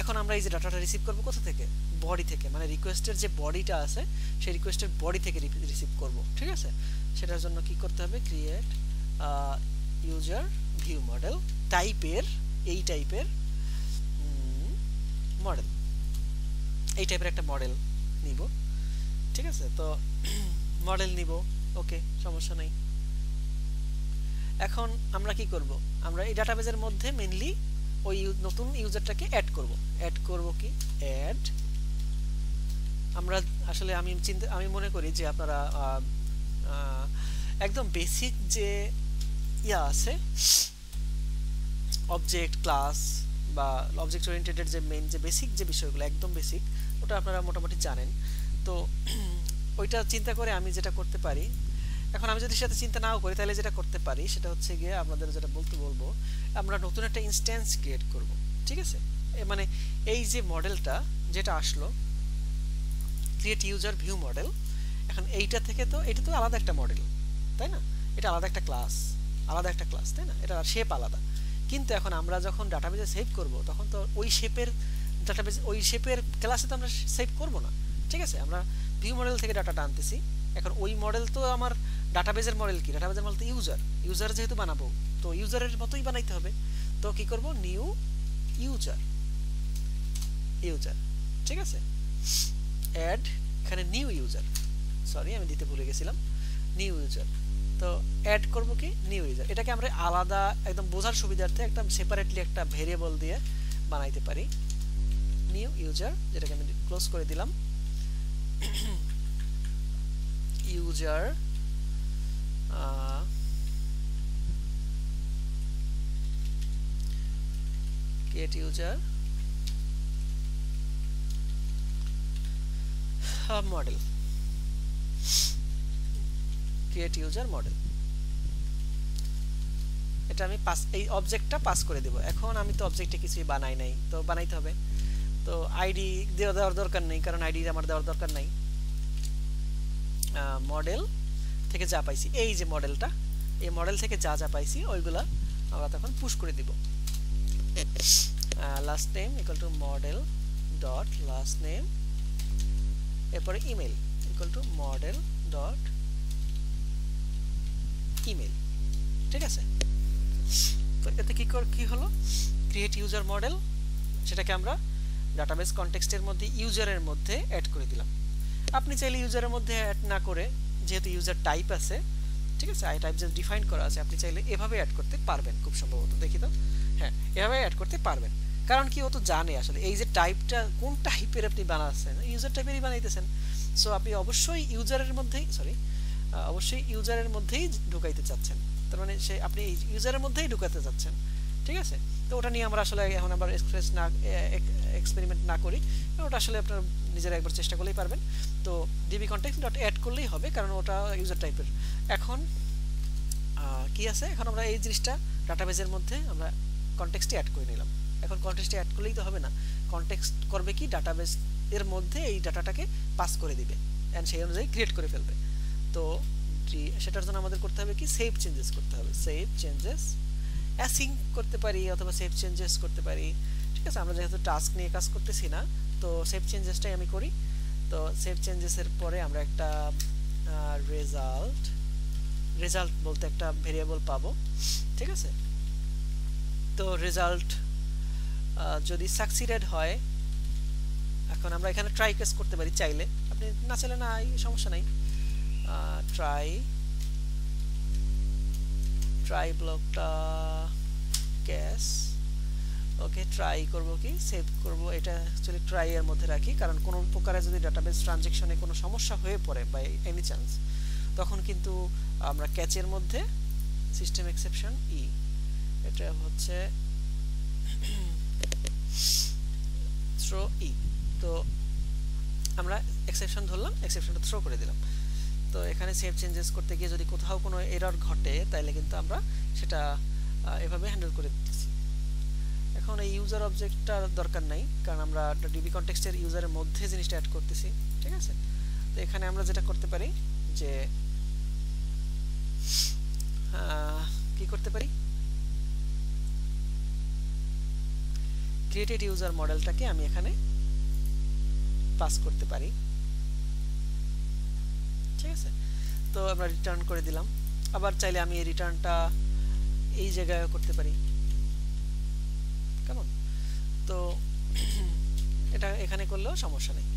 এখন আমরা এই যে ডাটাটা রিসিভ করব কোথা থেকে? বডি থেকে, মানে রিকোয়েস্টের যে বডিটা আছে সেই রিকোয়েস্টের বডি থেকে রিসিভ করব, ঠিক আছে? সেটার জন্য কি করতে হবে? ক্রিয়েট ইউজার ভিউ মডেল টাইপের, এই টাইপের মডেল, এই টাইপের একটা মডেল নিব, ঠিক আছে? তো মডেল নিব, ওকে, সমস্যা নাই। এখন আমরা কি করব? আমরা এই ডাটাবেজের মধ্যে মেইনলি ওই নতুন ইউজারটাকে অ্যাড করব কি অ্যাড। আমরা আসলে আমি মনে করি যে আপনারা একদম বেসিক যে আছে অবজেক্ট ক্লাস বা অবজেক্ট ওরিয়েন্টেডের যে মেইন যে বেসিক যে বিষয়গুলো একদম বেসিক, ওটা আপনারা মোটামুটি জানেন। তো ওইটা চিন্তা করে আমি যেটা করতে পারি, এখন আমি যদি সেটা চিন্তা নাও করি, তাহলে যেটা করতে পারি সেটা হচ্ছে গিয়ে আপনাদের যেটা বলবো, আমরা নতুন একটা ইনস্ট্যান্স ক্রিয়েট করব, ঠিক আছে? মানে এই যে মডেলটা যেটা আসলো ক্রিয়েট ইউজার ভিউ মডেল, এখন এইটা থেকে তো এটা তো আলাদা একটা মডেল, তাই না? এটা আলাদা একটা ক্লাস, তাই না? এটা শেপ আলাদা। কিন্তু এখন আমরা যখন ডাটাবেজে সেভ করব, তখন তো ওই শেপের ডাটাবেজ, ওই শেপের ক্লাসে তো আমরা সেভ করব না, ঠিক আছে? আমরা ভিউ মডেল থেকে ডাটাটা আনতেছি। এখন ওই মডেল তো আমার ডাটাবেজের মডেল কি? ডাটাবেজের মডেল তো ইউজার যেহেতু বানাবো, তো ইউজারের মতোই বানাইতে হবে। তো কি করব? নিউ ইউজার, ঠিক আছে? অ্যাড, এখানে নিউ ইউজার, সরি আমি দিতে ভুলে গেছিলাম, নিউ ইউজার। তো অ্যাড করব কি নিউ ইউজার। এটাকে আমরা আলাদা একদম বোঝার সুবিধার্থে একটা সেপারেটলি একটা ভেরিয়েবল দিয়ে বানাইতে পারি, নিউ ইউজার, যেটাকে আমি ক্লোজ করে দিলাম। User create user model, create user model, এটা আমি এই অবজেক্টটা পাস করে দেব। এখন আমি তো অবজেক্টে কিছুই বানাই নাই, তো বানাইতে হবে। তো আইডি দেওয়ার দরকার নেই, কারণ আইডি আমার দেওয়ার দরকার নাই। মডেল থেকে যা পাইছি, এই যে মডেলটা, এই মডেল থেকে যা পাইছি ওইগুলা আমরা তখন পুশ করে দিব। Last name equal to model dot last name, এরপরে email equal to model dot email, ঠিক আছে? তো এতে কি হলো? ক্রিয়েট ইউজার মডেল, সেটাকে আমরা ডাটাবেস কনটেক্সটের মধ্যে ইউজারের মধ্যে অ্যাড করে দিলাম। আপনি চাইলে ইউজারের মধ্যে অ্যাড না করে, যেহেতু ইউজার টাইপ আছে, ঠিক আছে, আই টাইপ যে ডিফাইন করা আছে, আপনি চাইলে এভাবে অ্যাড করতে পারবেন খুব সম্ভবত। দেখি তো, হ্যাঁ, এভাবে অ্যাড করতে পারবেন। কারণ কি, ও তো জানে আসলে এই যে টাইপটা কোন টাইপের আপনি বানাচ্ছেন, ইউজার টাইপেরই বানাইতেছেন। সো আপনি অবশ্যই ইউজারের মধ্যেই অবশ্যই ইউজারের মধ্যেই ঢুকাইতে চাচ্ছেন, তার মানে সে আপনি এই ইউজারের মধ্যেই ঢুকাতে চাচ্ছেন, ঠিক আছে। তো ওটা নিয়ে আমরা আসলে এখন আবার এক্সপেরিমেন্ট না করি, ওটা আসলে আপনার নিজেরা একবার চেষ্টা করলেই পারবেন। তো dbcontext.add করলেই হবে, কারণ ওটা ইউজার টাইপের। এখন কি আছে, এখন আমরা এই জিনিসটা ডাটাবেজের মধ্যে আমরা কনটেক্সটে অ্যাড করে নিলাম। এখন কনটেক্সটে অ্যাড করলেই তো হবে না, কনটেক্সট করবে কি ডাটাবেজ এর মধ্যে এই ডাটাটাকে পাস করে দিবে এন্ড সেই অনুযায়ী ক্রিয়েট করে ফেলবে। তো সেটার জন্য আমাদের করতে হবে কি, সেভ চেঞ্জেস করতে হবে। সেভ চেঞ্জেস অ্যাসিং করতে পারি অথবা সেভ চেঞ্জেস করতে পারি, ঠিক আছে। আমরা যেহেতু টাস্ক নিয়ে কাজ করতেছি না, তো সেভ চেঞ্জেসটাই আমি করি। তো সেভ চেঞ্জেসের পরে আমরা একটা রেজাল্ট বলতে একটা ভেরিয়েবল পাবো, ঠিক আছে। তো রেজাল্ট যদি সাকসিডেড হয়, এখন আমরা এখানে ট্রাই কেস করতে পারি চাইলে, আপনি না চাইলে না, সমস্যা নাই। ট্রাই ব্লকটা কেস, ওকে। ট্রাই করব কি, সেভ করব, এটা অ্যাকচুয়ালি ট্রাই এর মধ্যে রাখি, কারণ কোনো প্রকারে যদি ডাটাবেস ট্রানজেকশনে কোনো সমস্যা হয়ে পড়ে বাই এনি চান্স, তখন কিন্তু আমরা ক্যাচের মধ্যে সিস্টেম এক্সেপশন এটা হচ্ছে থ্রো তো আমরা এক্সেপশন ধরলাম, এক্সেপশনটা থ্রো করে দিলাম। তো এখানে সেভ চেঞ্জেস করতে গিয়ে যদি কোথাও কোনো এরর ঘটে, তাইলে কিন্তু আমরা সেটা এভাবে হ্যান্ডেল করে দিতেছি। এখন এই ইউজার অবজেক্টটার দরকার নাই, কারণ আমরা ডিবি কনটেক্সটের ইউজারের মধ্যে জিনিসটা অ্যাড করতেছি, ঠিক আছে। তো এখানে আমরা যেটা করতে পারি যে কি করতে পারি, ক্রিয়েটেড ইউজার মডেলটাকে আমি এখানে পাস করতে পারি, ঠিক আছে। তো আমরা রিটার্ন করে দিলাম। আবার চাইলে আমি এই রিটার্নটা এই জায়গায় করতে পারি, কেমন। তো এটা এখানে করলেও সমস্যা নেই।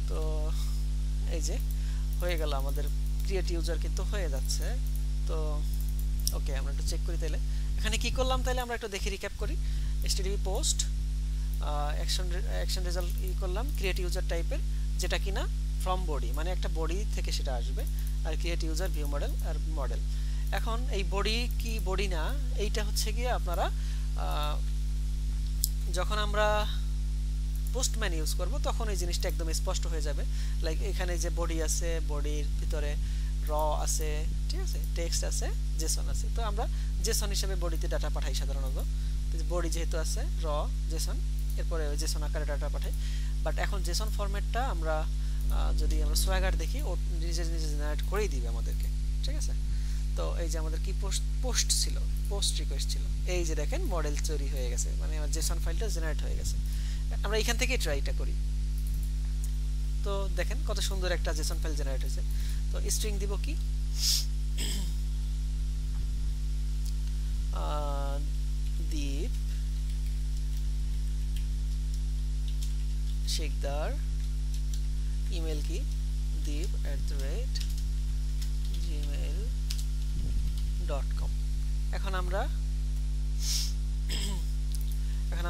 তো এই যে হয়ে গেল, আমাদের ক্রিয়েট ইউজার কিন্তু হয়ে যাচ্ছে। তো ওকে, আমরা একটু চেক করি তাহলে এখানে কি করলাম, তাহলে আমরা একটু দেখি, রিক্যাপ করি। http পোস্ট অ্যাকশন রেজাল্ট করলাম ক্রিয়েট ইউজার টাইপের, যেটা কিনা ফ্রম বডি, মানে একটা বডি থেকে সেটা আসবে, আর ক্রিয়েট ইউজার ভিউ মডেল আর মডেল। এখন এই বডি কি বডি না, এইটা হচ্ছে গিয়ে আপনারা যখন আমরা পোস্টম্যান ইউজ করব তখন এই জিনিসটা একদম স্পষ্ট হয়ে যাবে। লাইক এখানে যে বডি আছে, বডির ভিতরে র আছে, ঠিক আছে, টেক্সট আছে, জেসন আছে। তো আমরা জেসন হিসেবে বডিতে ডাটা পাঠাই সাধারণত, বডি যেহেতু আছে র জেসন, এরপরে জেসন আকারে ডাটা পাঠাই। বাট এখন জেসন ফরম্যাটটা আমরা যদি আমরা সোয়াগার দেখি, ও নিজে নিজে জেনারেট করেই দিবে আমাদেরকে, ঠিক আছে। তো এই যে আমাদের কি পোস্ট ছিল, পোস্ট রিকোয়েস্ট ছিল, এই যে দেখেন মডেল তৈরি হয়ে গেছে, মানে আমার জেসন ফাইলটা জেনারেট হয়ে গেছে। আমরা এখান থেকে ট্রাইটা করি, তো দেখেন কত সুন্দর একটা জেসন ফাইল জেনারেট হয়েছে। তো স্ট্রিং দিব কি, দীপ শেখদার, ইমেল কি deep@gmail.com। এখন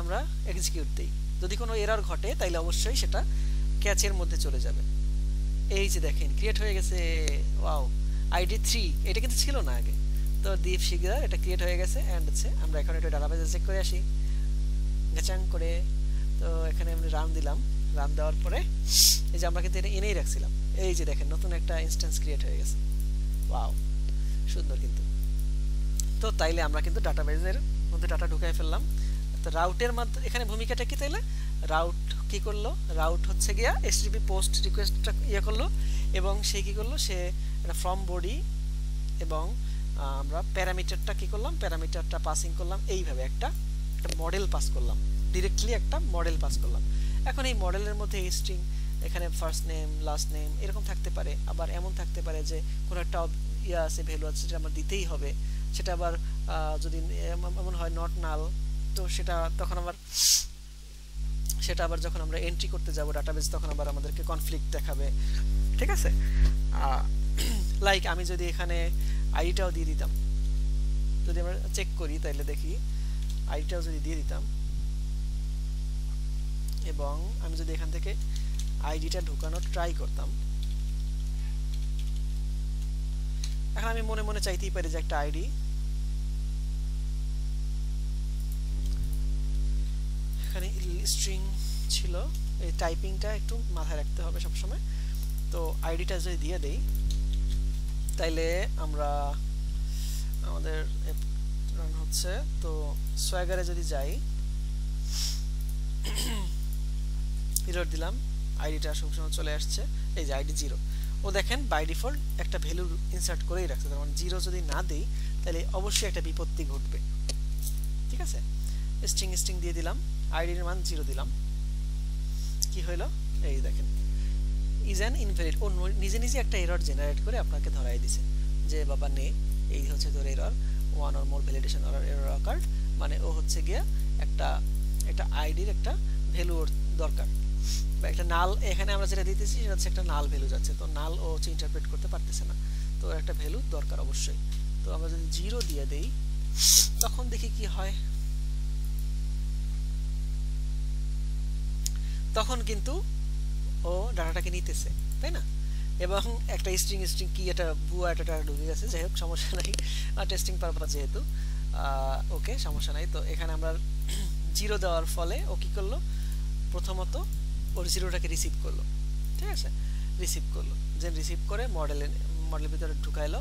আমরা এক্সিকিউট দেই। যদি কোনো এরর ঘটে তাইলে অবশ্যই সেটা ক্যাচের মধ্যে চলে যাবে। এই যে দেখেন ক্রিয়েট হয়ে গেছে, ওয়াও, আইডি 3, এটা কিন্তু ছিল না আগে। তো দীপ শিকদার এটা ক্রিয়েট হয়ে গেছে। এন্ড হচ্ছে আমরা এখন একটু ডাটাবেসে চেক করে আসি গাচাং করে। তো এখানে আমি রান দিলাম, রান দেওয়ার পরে এই যে আমরা কিন্তু এটা এনেই রাখছিলাম, এই যে দেখেন নতুন একটা ইনস্ট্যান্স ক্রিয়েট হয়ে গেছে, ওয়াও সুন্দর কিন্তু। তো তাইলে আমরা কিন্তু ডাটাবেসের মধ্যে ডাটা ঢুকাই ফেললাম। তো রাউটের মাধ্যমে এখানে ভূমিকাটা কি, তাইলে রাউট কি করলো, রাউট হচ্ছে গিয়া http পোস্ট রিকোয়েস্টটা ইয়ে করলো, এবং সে কি করলো, সে এটা ফ্রম বডি এবং আমরা প্যারামিটারটা কি করলাম, প্যারামিটারটা পাসিং করলাম, এইভাবে একটা মডেল পাস করলাম, ডিরেক্টলি একটা মডেল পাস করলাম। এখন এই মডেলের মধ্যে স্ট্রিং, এখানে ফার্স্ট নেম লাস্ট নেম এরকম থাকতে পারে, আবার এমন থাকতে পারে যে কোনো একটা ইয়ে আছে, ভ্যালু আছে, যেটা আমার দিতেই হবে। সেটা আবার যদি এমন হয় নট নাল, তো সেটা তখন আবার যখন আমরা এন্ট্রি করতে যাব ডাটাবেস, তখন আবার আমাদেরকে কনফ্লিক্ট দেখাবে, ঠিক আছে। লাইক আমি যদি এখানে আইডিটাও দিয়ে দিতাম, যদি আমরা চেক করি তাইলে দেখি আইডিটাও যদি দিয়ে দিতাম, এবং আমি যদি এখান থেকে আইডিটা ঢোকানোর ট্রাই করতাম, এখন আমি মনে মনে চাইতেই পারি যে একটা আইডি, এখানে স্ট্রিং ছিল, এই টাইপিংটা একটু মাথায় রাখতে হবে সব সময়। তো আইডিটা যদি দিয়ে দেই তাইলে আমরা আমাদের রান হচ্ছে। তো সোয়াগারে যদি যাই, এরর দিলাম, আইডিটা সবসময় চলে আসছে, এই যে আইডি 0। ও দেখেন বাই ডিফল্ট একটা ভ্যালু ইনসার্ট করেই রাখছে, তার মানে 0 যদি না দেই তাহলে অবশ্যই একটা বিপত্তি ঘটবে। ঠিক আছে, স্ট্রিং স্ট্রিং দিয়ে দিলাম, আইডির মান 0 দিলাম, কি হইলো এই দেখেন ইজ অ্যান ইনভ্যালিড। ও নিজে নিজে একটা এরর জেনারেট করে আপনাকে ধরাই দিছে যে বাবা নে, এই হচ্ছে তোর error, one or more validation error occurred, মানে ও হচ্ছে গিয়া একটা আইডির একটা ভ্যালু দরকার, বা একটা নাল, এখানে আমরা যেটা দিতেছি সেটা হচ্ছে একটা নাল ভ্যালু যাচ্ছে, তো নাল ও হচ্ছে ইন্টারপ্রেট করতে পারতেছে না, তো একটা ভ্যালু দরকার অবশ্যই। তো আমরা যদি 0 দিয়ে দেই তখন দেখি কি হয়, তখন কিন্তু ও ডাটাটাকে নিতেছে, তাই না? এবং একটা স্ট্রিং স্ট্রিং কি এটা ভুয়া একটা ডাটা ঢুকে গেছে, যাই হোক সমস্যা নাই, টেস্টিং পারপাস যেহেতু, ওকে সমস্যা নাই। তো এখানে আমরা 0 দেওয়ার ফলে ও কি করলো, প্রথমত ওর 0টাকে রিসিভ করলো, ঠিক আছে, রিসিভ করলো, যে রিসিভ করে মডেলের ভিতরে ঢুকাইলো,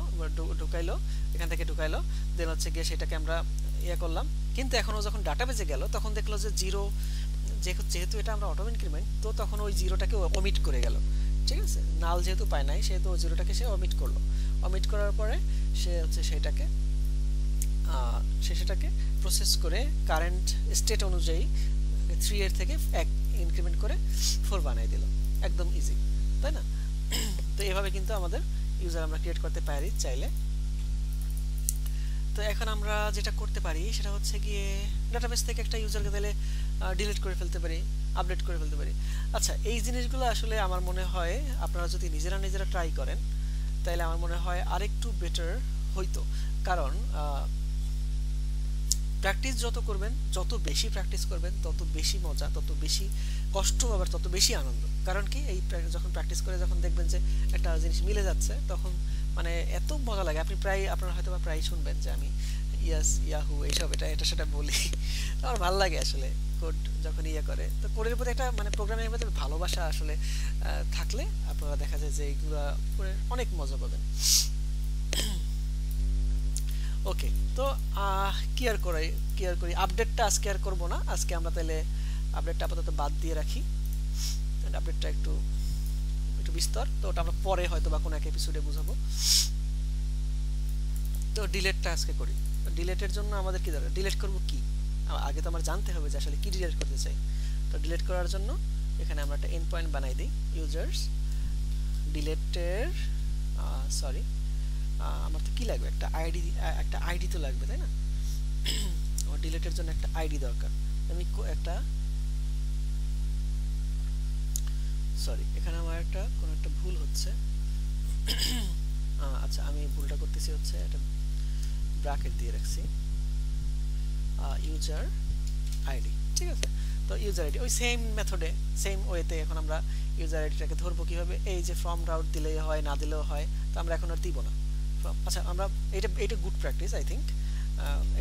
এখান থেকে ঢুকাইলো, দেন হচ্ছে গিয়ে সেটাকে আমরা ইয়ে করলাম। কিন্তু এখনও যখন ডাটাবেজে গেল তখন দেখলো যে 0, যেহেতু এটা আমরা অটো ইনক্রিমেন্ট, তো তখন ওই 0টাকে অমিট করে গেল, ঠিক আছে, নাল যেহেতু পায় নাই সেহেতু ওই 0টাকে সে অমিট করলো। অমিট করার পরে সে হচ্ছে সেটাকে প্রসেস করে কারেন্ট স্টেট অনুযায়ী 3 এর থেকে 1 ইনক্রিমেন্ট করে 4 বানাই দিল, একদম ইজি, তাই না? তো এভাবে কিন্তু আমাদের ইউজার আমরা ক্রিয়েট করতে পারি চাইলে। তো এখন আমরা যেটা করতে পারি সেটা হচ্ছে গিয়ে ডাটাবেস থেকে একটা ইউজারকে তাহলে ডিলিট করে ফেলতে পারি, আপডেট করে ফেলতে পারি। আচ্ছা, এই জিনিসগুলো আসলে আমার মনে হয় আপনারা যদি নিজেরা ট্রাই করেন তাহলে আমার মনে হয় আরেকটু বেটার হইতো, কারণ প্র্যাকটিস যত করবেন, যত বেশি প্র্যাকটিস করবেন তত বেশি মজা, তত বেশি কষ্ট, আবার তত বেশি আনন্দ। কারণ কি, এই যখন প্র্যাকটিস করে যখন দেখবেন যে একটা জিনিস মিলে যাচ্ছে, তখন মানে এত মজা লাগে। আপনারা হয়তো বা প্রায় শুনবেন যে আমি ইয়াস, ইয়াহু, এইসব এটা সেটা বলি, আমার ভালো লাগে আসলে কোড যখন ইয়ে করে। তো কোডের প্রতি একটা মানে প্রোগ্রামিংয়ের প্রতি ভালোবাসা আসলে থাকলে আপনারা দেখা যায় যে এইগুলো করে অনেক মজা পাবেন। ওকে, তো কি আর করি, আপডেটটা আজকে আর করবো না, আজকে আমরা তাহলে আপডেটটা আপাতত বাদ দিয়ে রাখি। আপডেটটা একটু বিস্তর, তো ওটা আমরা পরে হয়তো বা কোনো এক এপিসোডে বুঝাবো। তো ডিলেটটা আজকে করি। ডিলেটের জন্য আমাদের কি দরকার, ডিলেট করব কি, আগে তো আমার জানতে হবে যে আসলে কি ডিলেট করতে চাই। তো ডিলেট করার জন্য এখানে আমরা একটা এন্ড পয়েন্ট বানাই দিই, ইউজার্স ডিলেটের, সরি আমার তো কি লাগবে, একটা আইডি তো লাগবে, তাই না? আমার ডিলেটের জন্য একটা আইডি দরকার। আমি সরি, এখানে আমার কোনো একটা ভুল হচ্ছে। আচ্ছা, আমি ভুলটা করতেছি হচ্ছে একটা ব্র্যাকেট দিয়ে রাখছি, ইউজার আইডি, ঠিক আছে। তো ইউজার আইডি ওই সেম মেথডে, সেম ওয়েতে এখন আমরা ইউজার আইডিটাকে ধরবো কিভাবে, এই যে ফ্রম রাউট দিলেই হয়, না দিলেও হয়, তো আমরা এখন আর দিব না। আচ্ছা, আমরা এটা গুড প্র্যাকটিস, আই থিঙ্ক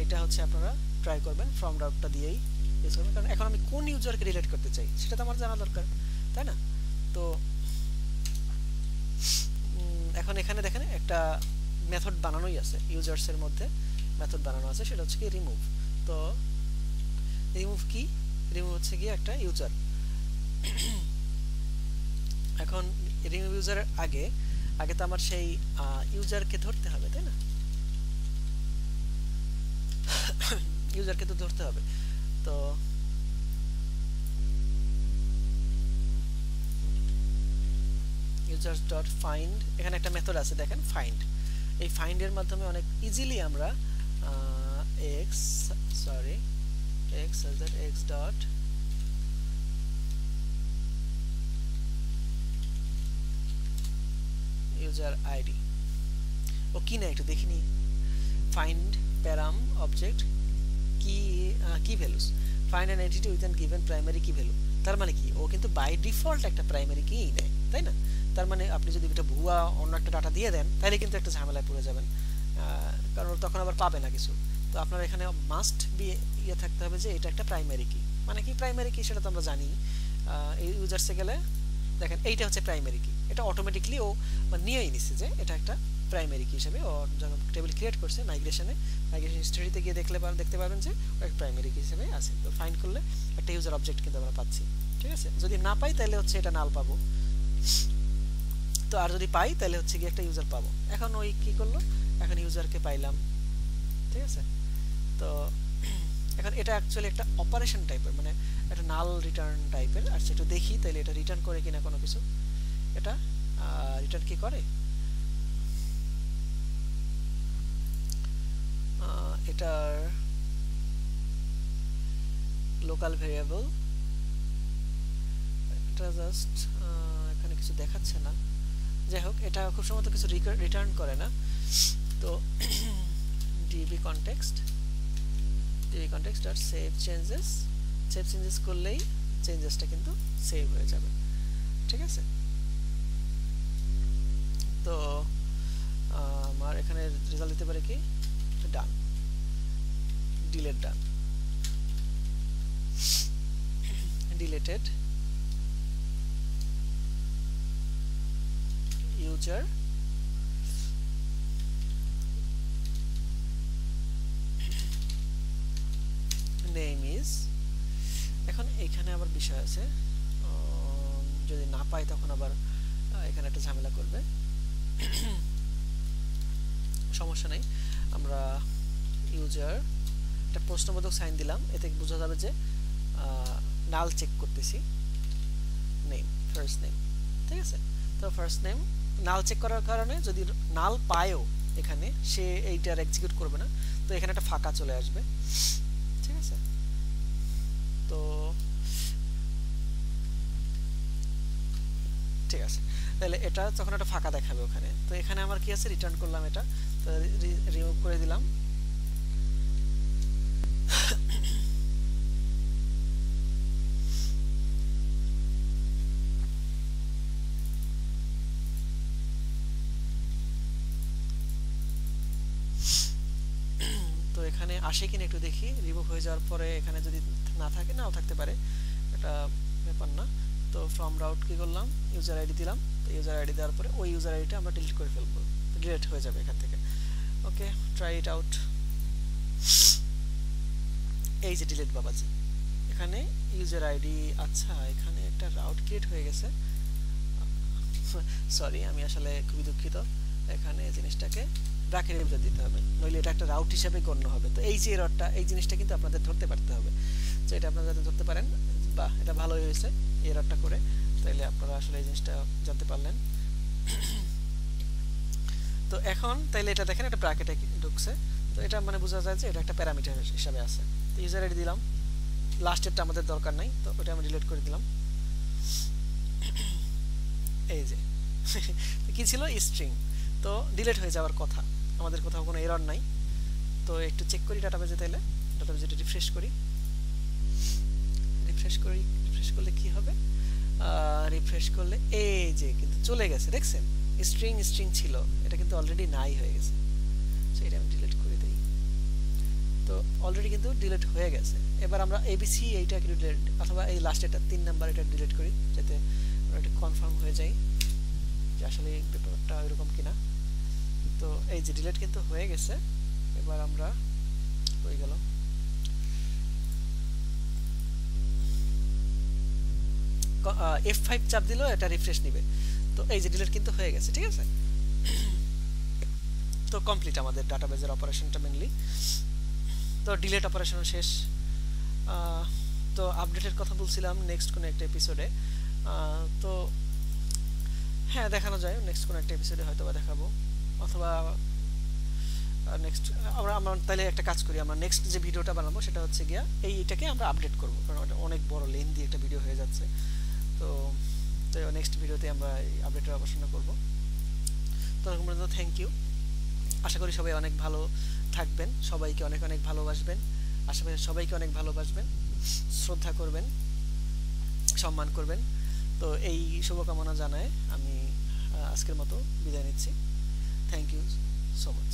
এটা হচ্ছে আপনারা ট্রাই করবেন, ফ্রম রাউটটা দিয়েই ইউজ করবেন, কারণ এখন আমি কোন ইউজারকে রিলেট করতে চাই সেটা তো আমার জানা দরকার, তাই না? তো এখন এখানে দেখেন একটা মেথড বানানোই আছে, ইউজার্সের মধ্যে মেথড বানানো আছে, সেটা হচ্ছে কি রিমুভ। তো রিমুভ কি, রিমুভ হচ্ছে কি একটা ইউজার। এখন রিমুভ ইউজারের আগে তো আমার সেই ইউজারকে ধরতে হবে, তাই না? ইউজারকে তো ধরতে হবে। তো users dot find, এখানে একটা মেথড আছে দেখেন, ফাইন্ড। এই ফাইন্ড এর মাধ্যমে অনেক ইজিলি আমরা x dot user id, ও কি না একটু দেখিনি, find param object key values, find an entity with an given primary key value। তার মানে কি, ও কিন্তু বাই ডিফল্ট একটা প্রাইমারি কি নেয়, তাই না? তার মানে আপনি যদি এটা ভুয়া অন্য একটা ডাটা দিয়ে দেন তাহলে কিন্তু একটা ঝামেলায় পড়ে যাবেন, কারণ তখন আবার পাবে না কিছু। তো আপনার এখানে মাস্ট বি ইয়ে থাকতে হবে যে এটা একটা প্রাইমারি কি। মানে কি প্রাইমারি কি সেটা তো আমরা জানি, এই ইউজার্সে গেলে দেখেন এইটা হচ্ছে প্রাইমারি কি, এটা অটোমেটিকলি ও নিয়েই নিচ্ছে যে এটা একটা প্রাইমারি কি হিসেবে ও যখন টেবিল ক্রিয়েট করছে মাইগ্রেশন হিস্ট্রিতে গিয়ে দেখতে পারবেন যে একটা প্রাইমারি কি হিসেবে আছে। তো ফাইন্ড করলে একটা ইউজার অবজেক্ট কিন্তু আমরা পাচ্ছি, ঠিক আছে। যদি না পাই তাহলে হচ্ছে এটা নাল পাবো, তো আর যদি পাই তাহলে হচ্ছে কি একটা ইউজার পাবো। এখন ওই কি করলো, এখন ইউজারকে পাইলাম, ঠিক আছে। তো এখন এটা অ্যাকচুয়ালি একটা অপারেশন টাইপের, মানে একটা নাল রিটার্ন টাইপের। আর সেটা দেখি তাহলে এটা রিটার্ন করে কিনা কোনো কিছু। এটা রিটার্ন কি করে, এটার লোকাল ভেরিয়েবল, এটা জাস্ট এখানে কিছু দেখাচ্ছে না, যাই হোক এটা খুব সম্ভবত কিছু রিটার্ন করে না। তো ডিবি কনটেক্সট আর সেভ চেঞ্জেস করলেই চেঞ্জেসটা কিন্তু সেভ হয়ে যাবে, ঠিক আছে। তো আমার এখানে রেজাল্ট দিতে পারে কি done, delete done, deleted user name is. এখন এখানে আবার বিষয় আছে, যদি না পাই তখন আবার এখানে একটা ঝামেলা করবে, সমস্যা নেই। আমরা ইউজার একটা প্রশ্নবোধক সাইন দিলাম, এতে বোঝা যাবে যে নাল চেক করতেছি, নেম ফার্স্ট নেম, ঠিক আছে। তো ফার্স্ট নেম নাল চেক করার কারণে যদি নাল পায়ও এখানে সে এইটার এক্সিকিউট করবে না, তো এখানে একটা ফাঁকা চলে আসবে, ঠিক আছে। তো ঠিক আছে, তাহলে এটা তখন একটা ফাঁকা দেখাবে ওখানে। তো এখানে আমার কি আছে, রিটার্ন করলাম এটা, তো রিমুভ করে দিলাম। তো এখানে আসে কিনা একটু দেখি, রিমুভ হয়ে যাওয়ার পরে এখানে যদি না থাকে, নাও থাকতে পারে, এটা ব্যাপার না। তো ফ্রম রাউট কি করলাম, ইউজার আইডি দিলাম। তো ইউজার আইডি দেওয়ার পরে ওই ইউজার আইডিটা আমরা ডিলিট করে ফেলবো, ডিলিট হয়ে যাবে এখান থেকে। ওকে, ট্রাই ইট আউট। এই যে ডিলিট বাবাজি, এখানে ইউজার আইডি, আচ্ছা এখানে একটা রাউট ক্রিয়েট হয়ে গেছে, সরি আমি আসলে খুবই দুঃখিত। এখানে জিনিসটাকে ব্র্যাকেটের ভিতর দিতে হবে, নইলে এটা একটা রাউট হিসেবে গণ্য হবে। তো এই যে এররটা, এই জিনিসটা কিন্তু আপনাদের ধরতে পারতে হবে। তো এটা আপনারা যাতে ধরতে পারেন, বাহ এটা ভালোই হয়েছে এররটা করে, তাইলে আপনারা আসলে এই জিনিসটা জানতে পারলেন। তো এখন তাইলে এটা দেখেন একটা ব্র্যাকেটে ঢুকছে, তো এটা মানে বোঝা যায় যে এটা একটা প্যারামিটার হিসাবে আছে। তো ইউজার আইডি দিলাম, লাস্টেরটা আমাদের দরকার নাই, তো ওটা আমি ডিলিট করে দিলাম। এই যে কি ছিল, স্ট্রিং, তো ডিলিট হয়ে যাওয়ার কথা, আমাদের কোথাও কোনো এরর নাই। তো একটু চেক করি ডাটাবেজে, তাইলে ডাটাবেজে রিফ্রেশ করি, রিফ্রেশ করলে কি হবে, রিফ্রেশ করলে এই যে কিন্তু চলে গেছে, দেখছেন স্ট্রিং ছিল, এটা কিন্তু অলরেডি নাই হয়ে গেছে। সো এটা আমি ডিলিট করে দিই, তো অলরেডি কিন্তু ডিলিট হয়ে গেছে। এবার আমরা এবিসি এইটা একটু ডিলিট, অথবা এই লাস্টেরটা 3 নাম্বার এটা ডিলিট করি, যাতে আমরা একটু কনফার্ম হয়ে যাই যে আসলে ব্যাপারটা এরকম কিনা। তো এই যে ডিলিট কিন্তু হয়ে গেছে। এবার আমরা হয়ে গেল, F5 চাপ দিলেও এটা রিফ্রেশ নিবে। তো এই যে ডিলিট কিন্তু হয়ে গেছে, ঠিক আছে। তো কমপ্লিট আমাদের ডাটাবেজের অপারেশনটা মেইনলি। তো ডিলিট অপারেশন শেষ। তো আপডেটের কথা বলছিলাম নেক্সট কোন একটা এপিসোডে, তো হ্যাঁ দেখানো যায় নেক্সট কোন একটা এপিসোডে হয়তো বা দেখাবো, অথবা নেক্সট আমরা তাহলে একটা কাজ করি, আমরা নেক্সট যে ভিডিওটা বানাবো সেটা হচ্ছে গিয়া এইটাকে আমরা আপডেট করবো, কারণ ওটা অনেক বড় লেন্থি একটা ভিডিও হয়ে যাচ্ছে। তো নেক্সট ভিডিওতে আমরা এই আপডেটের অপারেশনটা করবো। ততক্ষণ পর্যন্ত থ্যাংক ইউ, আশা করি সবাই অনেক ভালো থাকবেন, সবাইকে অনেক অনেক ভালোবাসবেন, আশেপাশে সবাইকে অনেক ভালোবাসবেন, শ্রদ্ধা করবেন, সম্মান করবেন। তো এই শুভকামনা জানায় আমি আজকের মতো বিদায় নিচ্ছি। Thank you so much.